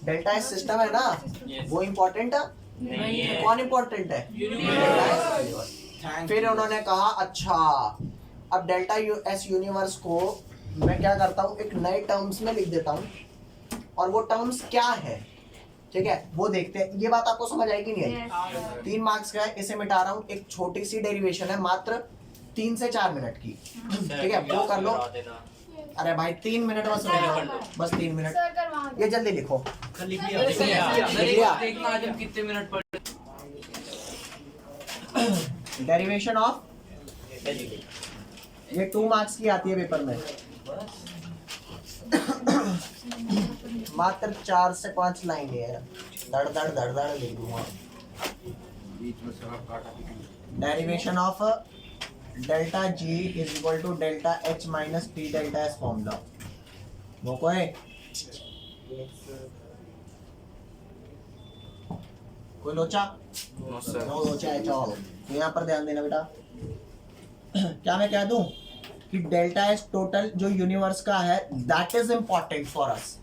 डेल्टा एस सिस्टम है ना वो इम्पोर्टेंट है नहीं है। कौन इम्पोर्टेंट है? फिर उन्होंने कहा अच्छा अब डेल्टा एस यूनिवर्स को मैं क्या करता हूँ एक नए टर्म्स में लिख देता हूँ और वो टर्म्स क्या है, ठीक है वो देखते हैं। ये बात आपको समझ आएगी नहीं आई? 3 मार्क्स का है, इसे मिटा रहा हूँ। एक छोटी सी डेरिवेशन है मात्र 3 से 4 मिनट की, ठीक है वो कर लो। अरे भाई 3 मिनट बस 3 मिनट। सर करवा दो। ये जल्दी लिखो। लिख लिया देखना आज हम कितने मिनट पढ़। डेरिवेशन ऑफ ये 2 मार्क्स की आती है पेपर में। मात्र 4 से 5 लाइन है, धड़ धड़ धड़ धड़ लिख दूंगा। बीच में सब काटा पीटी। Derivation of delta G is equal to delta H minus T delta S formula. वो कोई लोचा? नो लोचा है। चलो तो यहाँ पर ध्यान देना बेटा। क्या मैं कह दूं कि डेल्टा एस टोटल जो यूनिवर्स का है that is important for us.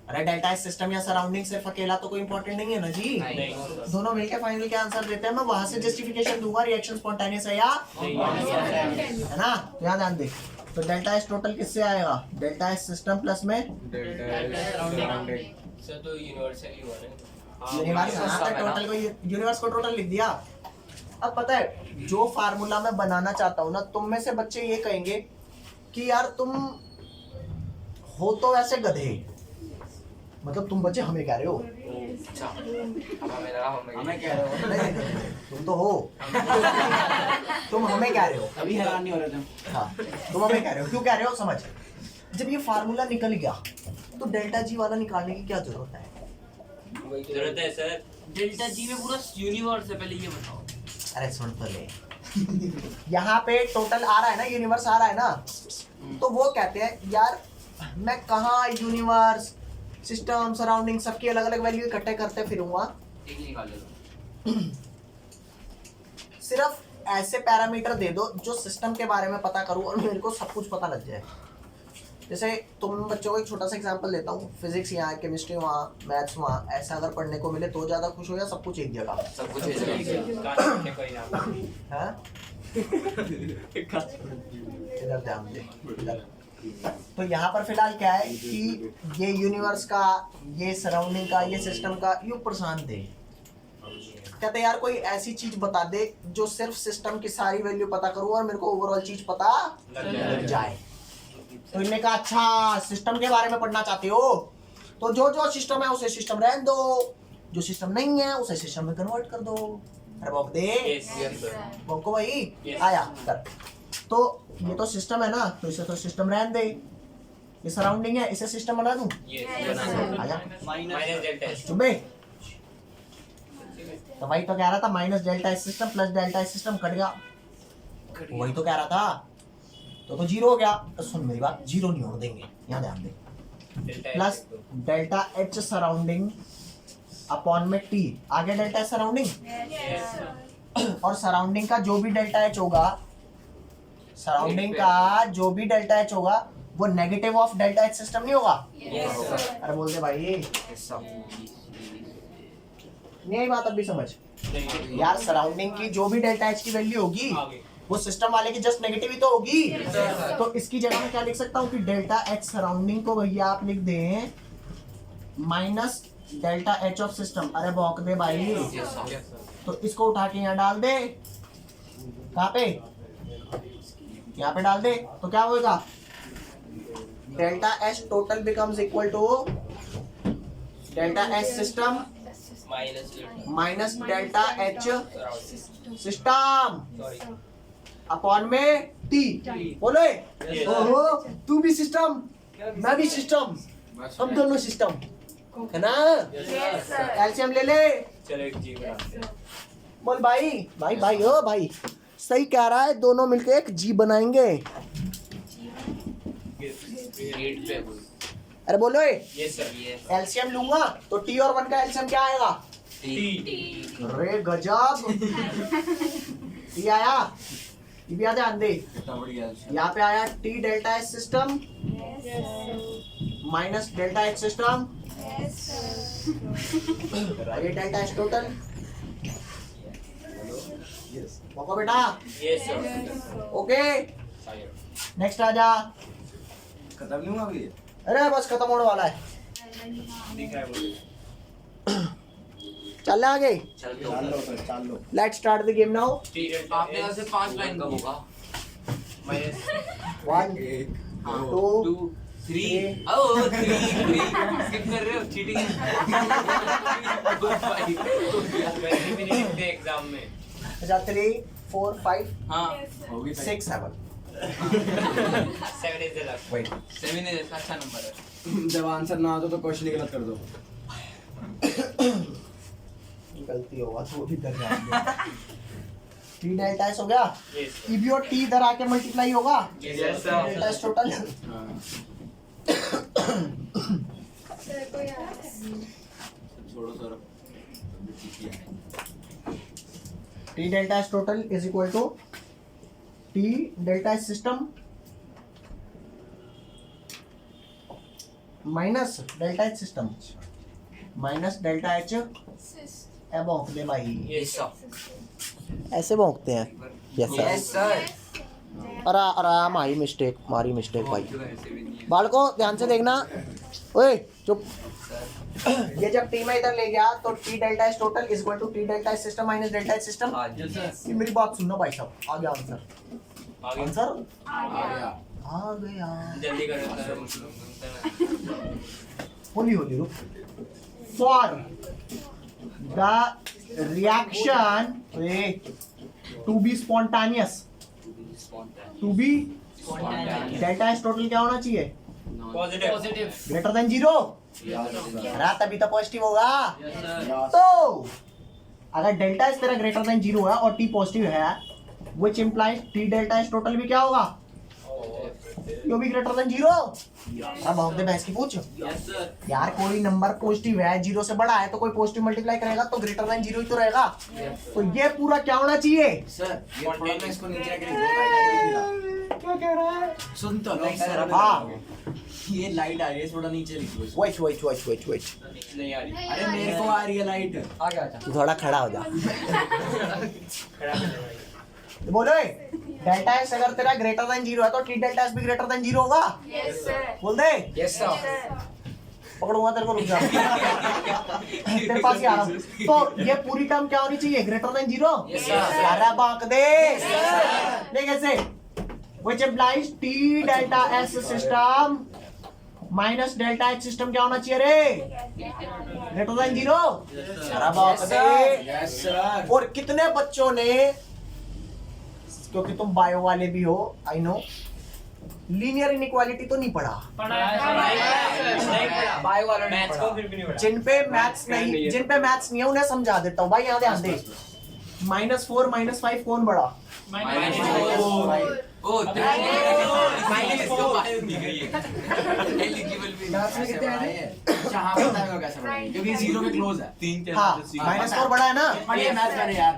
अरे डेल्टा एस सिस्टम या सराउंडिंग सिर्फ अकेला तो कोई इंपॉर्टेंट नहीं है ना जी। नहीं। दोनों मिलकर फाइनल के आंसर देते हैं। मैं वहां से जस्टिफिकेशन दूंगा रिएक्शन स्पॉन्टेनियस है या है ना। तो यहाँ ध्यान दे। तो डेल्टा एस टोटल किससे आएगा? डेल्टा एस सिस्टम प्लस में सर तो यूनिवर्सल ही हुआ ना। यूनिवर्स टोटल को यूनिवर्स को टोटल लिख दिया। अब पता है जो फार्मूला मैं बनाना चाहता हूँ ना, तुम में से बच्चे ये कहेंगे कि यार तुम हो तो वैसे गधे, मतलब तुम बच्चे हमें कह रहे हो। अच्छा अब हमें लगा हमें कह रहे हो। नहीं, तुम तो हो। तुम हमें कह रहे हो। अभी हैरान नहीं हो रहे थे। हाँ तुम हमें कह रहे हो। क्यों कह रहे हो समझ। जब ये फार्मूला निकल गया तो डेल्टा जी वाला निकालने की क्या जरूरत है? जरूरत है सर। डेल्टा जी में पूरा यूनिवर्स है, पहले ये बताओ। अरे सुन तो ले। यहाँ पे टोटल आ रहा है ना, यूनिवर्स आ रहा है ना, तो वो कहते हैं यार मैं कहाँ यूनिवर्स सिस्टम सराउंडिंग सबकी अलग अलग वैल्यू इकट्ठे करते फिरूंगा। एक निकाल लो। सिर्फ ऐसे पैरामीटर दे दो जो सिस्टम के बारे में पता करूं और मेरे को सब कुछ पता लग जाए। जैसे तुम बच्चों को एक छोटा सा एग्जांपल देता हूँ। फिजिक्स यहाँ, केमिस्ट्री वहाँ, मैथ्स वहाँ, ऐसा अगर पढ़ने को मिले तो ज़्यादा खुश हो या सब कुछ एक जगह? सब कुछ है। हाँ? इधर ध्यान दे इधर। तो यहाँ पर फिलहाल क्या है कि ये यूनिवर्स का, ये सराउंडिंग का, ये सिस्टम का युग प्रशांत दे। कहते यार कोई ऐसी चीज बता दे जो सिर्फ सिस्टम की सारी वैल्यू पता करूँ और मेरे को ओवरऑल चीज पता लग जाए। तो इन्होंने कहा अच्छा सिस्टम के बारे में पढ़ना चाहते हो तो जो जो सिस्टम है उसे सिस्टम रहने दो, जो सिस्टम नहीं है उसे सिस्टम में कन्वर्ट कर दो। अरे बॉक दे बॉको भाई आया कर। तो ये तो सिस्टम है ना, तो इसे तो सिस्टम रहने दे। ये सराउंडिंग है, इसे सिस्टम बना दूं। आया माइनस डेल्टा एस। चुबे तो वही तो कह रहा था minus delta S system plus delta S system cut गया। वही तो कह रहा था। तो जीरो हो गया। तो सुन मेरी बात, जीरो नहीं होने देंगे, यहाँ ध्यान दे। Plus delta H surrounding upon में टी आगे डेल्टा एच सराउंडिंग और सराउंडिंग का जो भी डेल्टा एच होगा, सराउंडिंग का जो भी डेल्टा एच होगा वो negative of delta H system नहीं होगा? अरे बोल दे भाई, नहीं आई बात अब भी समझ। यार सराउंडिंग की जो भी डेल्टा एच की वैल्यू होगी वो सिस्टम वाले की जस्ट नेगेटिव ही तो होगी। तो इसकी जगह मैं क्या लिख सकता हूँ कि डेल्टा एच सराउंडिंग को भैया आप लिख दें minus delta H of system. अरे बॉक दे भाई। तो इसको उठा के यहाँ डाल दे। कहाँ पे? यहाँ पे डाल दे। तो क्या होगा? Delta H total becomes equal to delta H system minus delta H system upon में टी। बोलो ओहो तू भी सिस्टम मैं भी सिस्टम, हम दोनों सिस्टम है ना। कैल्शियम ले ले। चलो एक जी बनाते हैं। बोल भाई भाई भाई ओ भाई सही कह रहा है, दोनों मिलके एक जी बनाएंगे। अरे बोलो यस सर। एलसीएम लूंगा तो टी और 1 का एलसीएम क्या आएगा? अरे गजब। टी आया, ये भी ध्यान दे। यहाँ पे आया T delta H system minus delta H system ये डेल्टा एच टोटल। ओके बेटा यस सर। ओके नेक्स्ट आ जा। खत्म नहीं हुआ अभी? अरे बस खत्म होने वाला है। दिख रहा है मुझे। चल आगे। चाल लो। Let's start the game now. आपने यहाँ से 5 लाइन कब होगा? माइनस 1 2 2 3 ओह 3 स्किप कर रहे हो, चीटिंग है। वैसे भी नहीं लिखते एग्जाम में। अच्छा 3 4 5 हाँ 6 7 7 is the luck. Wait. 7 is इसका अच्छा नंबर है. जब आंसर ना हो तो क्वेश्चन ही गलत कर दो. गलती होगा तो भी कर जाएंगे. T डेल्टा S हो गया. Yes. If your T इधर आके मल्टीप्लाई होगा. Yes, sir. Delta S total. हाँ. सर को याद है छोड़ो sir. T delta S total is equal to T delta S system minus delta H system minus delta H ए भौंकते भाई. Yes, sir. ऐसे भौंकते हैं. Yes sir. Yes sir. अरे हमारी मिस्टेक भाई. बालको ध्यान से देखना. ओए चुप. ये जब टी में इधर ले गया तो T delta S total is equal to T delta S system minus delta H system. ये मेरी बात सुनना भाई साहब. आ गया आंसर. आगे आंसर आ गया. आ गया. जल्दी करो सर. होली रुक. For the reaction to be spontaneous to be delta S total क्या होना चाहिए? पॉजिटिव. Greater than 0. अरे तभी तो पॉजिटिव होगा. तो अगर डेल्टा एस तेरा ग्रेटर देन 0 है और टी पॉजिटिव है which implies T delta S total भी क्या होगा? यो भी ग्रेटर देन 0. अब हम दे भैंस की पूछ. यार कोई नंबर पॉजिटिव है 0 से बड़ा है तो कोई पॉजिटिव मल्टीप्लाई करेगा तो ग्रेटर देन 0 ही तो रहेगा. तो ये पूरा क्या होना चाहिए? सर ये थोड़ा मैं इसको नीचे रख क्या कह रहा है? सुन तो लो सर. हाँ. ये लाइट आ रही है थोड़ा नीचे लिखो इसको. वेट नहीं आ रही. अरे मेरे को आ रही है लाइट. तू थोड़ा खड़ा हो जा. खड़ा कर दे भाई. बोलो डेल्टा एस अगर तेरा ग्रेटर देन 0 है तो टी डेल्टा एस भी ग्रेटर देन 0 होगा. यस सर बोल दे. Yes sir. पकड़ूंगा तेरे को. रुक जा. तेरे पास ही आ रहा हूं. तो ये पूरी टर्म क्या होनी चाहिए? Greater than 0. Yes, sir. अरे बाक दे. देख ऐसे which implies T delta S system minus delta H system क्या होना चाहिए रे? Greater than 0. अरे बाक दे. Yes sir. और कितने बच्चों ने, क्योंकि तुम बायो वाले भी हो आई नो, लीनियर इनइक्वालिटी तो नहीं पढ़ा. बायो वाला नहीं मैथ्स को फिर भी नहीं पढ़ा. जिन पे मैथ्स नहीं है उन्हें समझा देता हूँ भाई. यहाँ ध्यान दे. -4 -5 कौन बड़ा? ओ माइनस इसको बायो दी गई है. एलिजिबल भी. यहाँ से कितने आए हैं? जहाँ बताएगा कैसे बढ़ेंगे क्योंकि 0 के क्लोज है. 3 हाँ -4 बड़ा है ना. पढ़िए मैथ करे यार.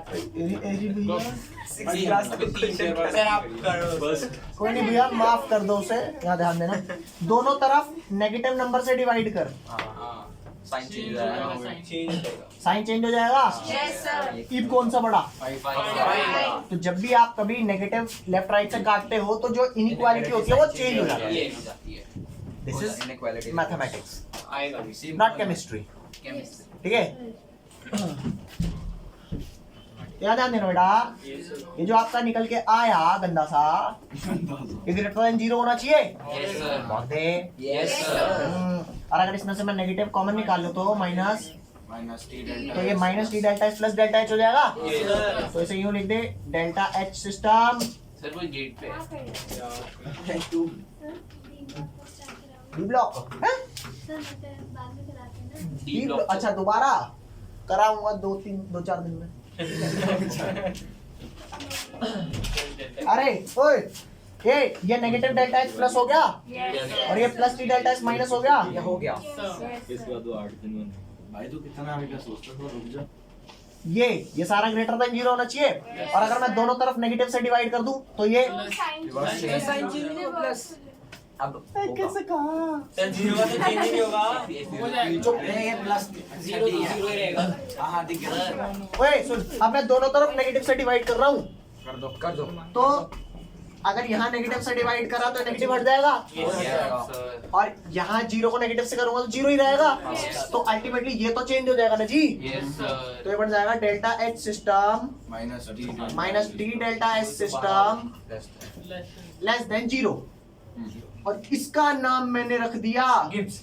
सर आप करो बस. कोई नहीं भैया माफ कर दो उसे. यहाँ ध्यान देना. दोनों तरफ नेगेटिव नंबर से डिवाइड कर. साइन चेंज हो जाएगा. साइन चेंज हो जाएगा. यस सर इफ कौन सा बड़ा? 5 तो जब भी आप कभी नेगेटिव लेफ्ट राइट से काटते हो तो जो इनइक्वालिटी होती है वो चेंज हो जाती है. दिस इज इनइक्वालिटी मैथमेटिक्स आएगा भी. Not chemistry. ठीक है. याद ध्यान देना बेटा. ये जो आपका निकल के आया गंदा सा ये ग्रेटर देन 0 होना चाहिए. Yes sir. बहुत दे. Yes sir. और अगर इसमें से मैं नेगेटिव कॉमन निकाल लूं तो माइनस, माइनस टी डेल्टा. तो ये minus T delta H plus delta H हो जाएगा. तो इसे यूं लिख दे डेल्टा एच सिस्टम सर वो गेट पे है. डी ब्लॉक है. D block. अच्छा दोबारा कराऊंगा 2-4 दिन में. अरे ओए ये नेगेटिव डेल्टा एच प्लस हो गया और ये plus T delta H minus हो गया. ये हो गया. भाई तू कितना आगे का सोचता है? रुक जा. ये सारा ग्रेटर देन 0 होना चाहिए. और अगर मैं दोनों तरफ नेगेटिव से डिवाइड कर दूं तो ये अब कैसे कहा? सर 0 का तो चेंज नहीं होगा. ये प्लस 0 ही रहेगा. हाँ दिख गया. ओए सुन, अब मैं दोनों तरफ नेगेटिव से डिवाइड कर रहा हूँ कर दो. तो अगर यहाँ नेगेटिव से डिवाइड करा तो नेगेटिव हट जाएगा. और यहाँ 0 को नेगेटिव से करूंगा तो 0 ही रहेगा. तो अल्टीमेटली ये तो चेंज हो जाएगा ना जी. Yes sir. तो ये बन जाएगा delta H system minus T delta H system less than 0. और इसका नाम मैंने रख दिया गिब्स.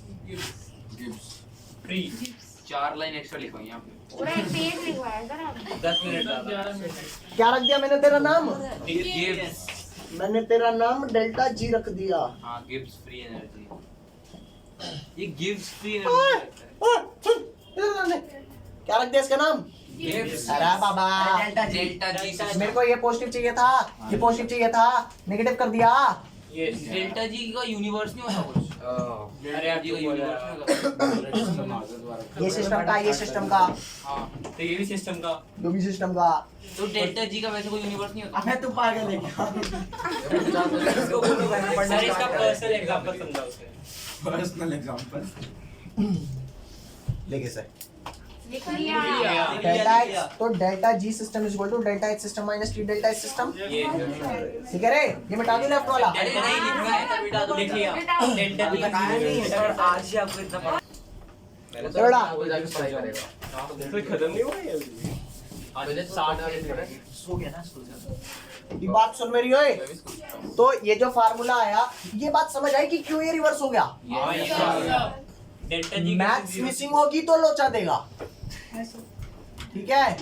फ्री. 4 लाइन एक्स्ट्रा लिखो यहाँ पे. पूरा एक पेज लिखवाया सर आप. 10 मिनट ज्यादा. क्या रख दिया मैंने तेरा नाम? गिब्स. मैंने तेरा नाम डेल्टा जी रख दिया। हाँ गिव्स फ्री एनर्जी, ये गिव्स फ्री एनर्जी क्या रख दिया इसका नाम? अरे बाबा डेल्टा जी। मेरे को ये पॉजिटिव चाहिए था, ये पॉजिटिव चाहिए था, नेगेटिव कर दिया। ये डेल्टा जी का यूनिवर्स नहीं होता कुछ? अरे आप जी का जी बोल यूनिवर्स नहीं होता? ये सिस्टम का, ये सिस्टम का, हाँ तो ये भी सिस्टम का। जो भी सिस्टम का। तो डेल्टा जी का वैसे कोई यूनिवर्स नहीं होता? अबे तू पागल है क्या? सर इसका पर्सनल एग्जांपल समझा उसे। पर्सनल एग्जांपल लेके सर लिख लिया। डेल्टा एक्स, तो delta G system is equal to delta H system minus T delta H system. ये ठीक है रे, ये मिटा दो लेफ्ट वाला। अरे नहीं लिखना है, बेटा तो लिख लिया। डेल्टा जी आज ही आपको इतना पढ़ा। बेटा कोई खत्म नहीं हुआ ये अभी। आज 60 सो गया ना, सो गया। ये बात सुन मेरी ओए। तो ये जो फार्मूला आया, ये बात समझ आई कि क्यों ये रिवर्स हो गया। डेल्टा जी मैथ्स मिसिंग होगी तो लोचा देगा। ठीक है,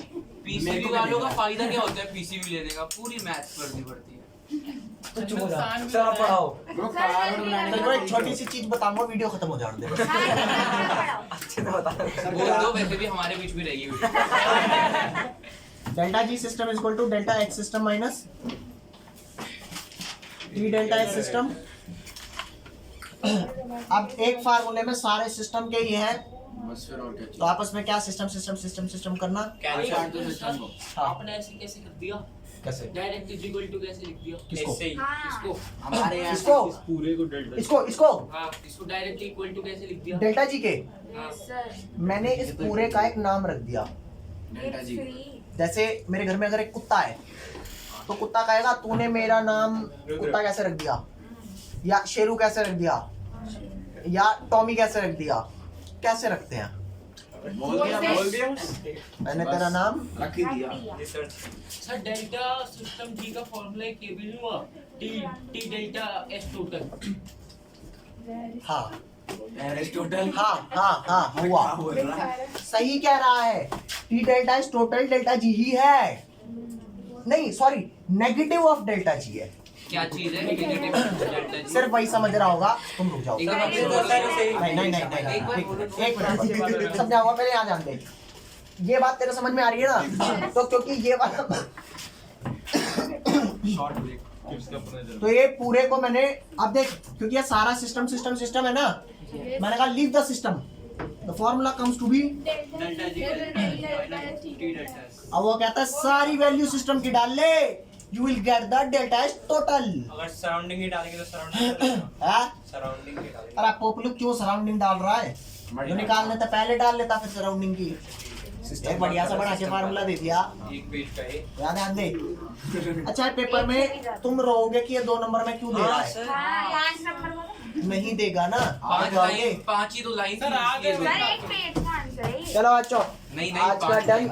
पीसीबी वालों का फायदा क्या होता है पीसीबी लेने का? पूरी मैथ्स पढ़नी पड़ती है। चलो पढ़ाओ। ब्रो कार्ड बनाने तेरे को एक छोटी सी चीज बताऊंगा, वीडियो खत्म हो जाने दे। वो तो वैसे भी हमारे बीच में रहेगी video. Delta G system is equal to delta H system minus T delta H system. अब एक फार्मूले में सारे सिस्टम के ही हैं, बस फिर और क्या तो आपस में क्या सिस्टम सिस्टम सिस्टम सिस्टम करना। कैरी चाहिए दो सिस्टम को। हाँ, आपने ऐसे कैसे कर दिया? कैसे? डायरेक्ट इज इक्वल टू कैसे लिख दिया? किसको? ऐसे ही। इसको हमारे यहाँ इसको पूरे को डेल्टा इसको इसको हाँ, इसको डायरेक्ट इक्वल टू कैसे लिख दिया? डेल्टा जी के सर मैंने इस पूरे का एक नाम रख दिया। डेल्टा जी जैसे मेरे घर में अगर एक कुत्ता है, तो कुत्ता कहेगा तूने मेरा नाम कुत्ता कैसे रख दिया, या शेरू कैसे रख दिया, या टॉमी कैसे रख दिया। कैसे रखते हैं? बोल दिया मैंने तेरा नाम रख ही दिया। रिसर्च। सर डेल्टा सिस्टम जी का फॉर्मूला एक केबल नहीं हुआ? T delta S total. हाँ एरिस्टोटल हाँ हाँ हाँ हुआ, बोल रहा है। सही कह रहा है। T delta is total delta G ही है, नहीं sorry negative of delta G है। क्या चीज है नेगेटिव डेल्टा जी? सिर्फ वही समझ रहा होगा, तुम रुक जाओ। एक बार ये बोलता है सही। नहीं नहीं नहीं नहीं, एक बार नहीं। एक मिनट समझाऊंगा, पहले यहाँ जान दे। ये बात तेरे समझ में आ रही है ना? तो क्योंकि ये वाला शॉर्ट ब्रेक किसका पता चला। तो ये पूरे को मैंने अब देख, क्योंकि ये सारा सिस्टम सिस्टम सिस्टम है ना, मैंने कहा leave the system, the formula comes to be. Delta G T delta S. अब वो कहता है सारी वैल्यू सिस्टम की डाल ले, you will get the delta S total. अगर सराउंडिंग ही डालेंगे तो सराउंडिंग सराउंडिंग ही डालेंगे। अरे पोपलू क्यों सराउंडिंग डाल रहा है? जो निकाल लेता पहले डाल लेता, फिर सराउंडिंग की। एक बढ़िया सा बना के फार्मूला दे दिया, एक पेज का ही। ध्यान दे। अच्छा पेपर में तुम रहोगे कि ये 2 नंबर में क्यों दे रहा है? पाँच नंबर में नहीं देगा ना, पांच जाओगे। लाइन, पांच ही तो लाइन सर, आ गए। सर एक पेज का आंसर है ये। चलो बच्चों नहीं आज का पांच डन,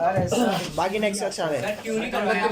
बाकी नेक्स्ट कक्षा में। सर क्यों नहीं करवाया?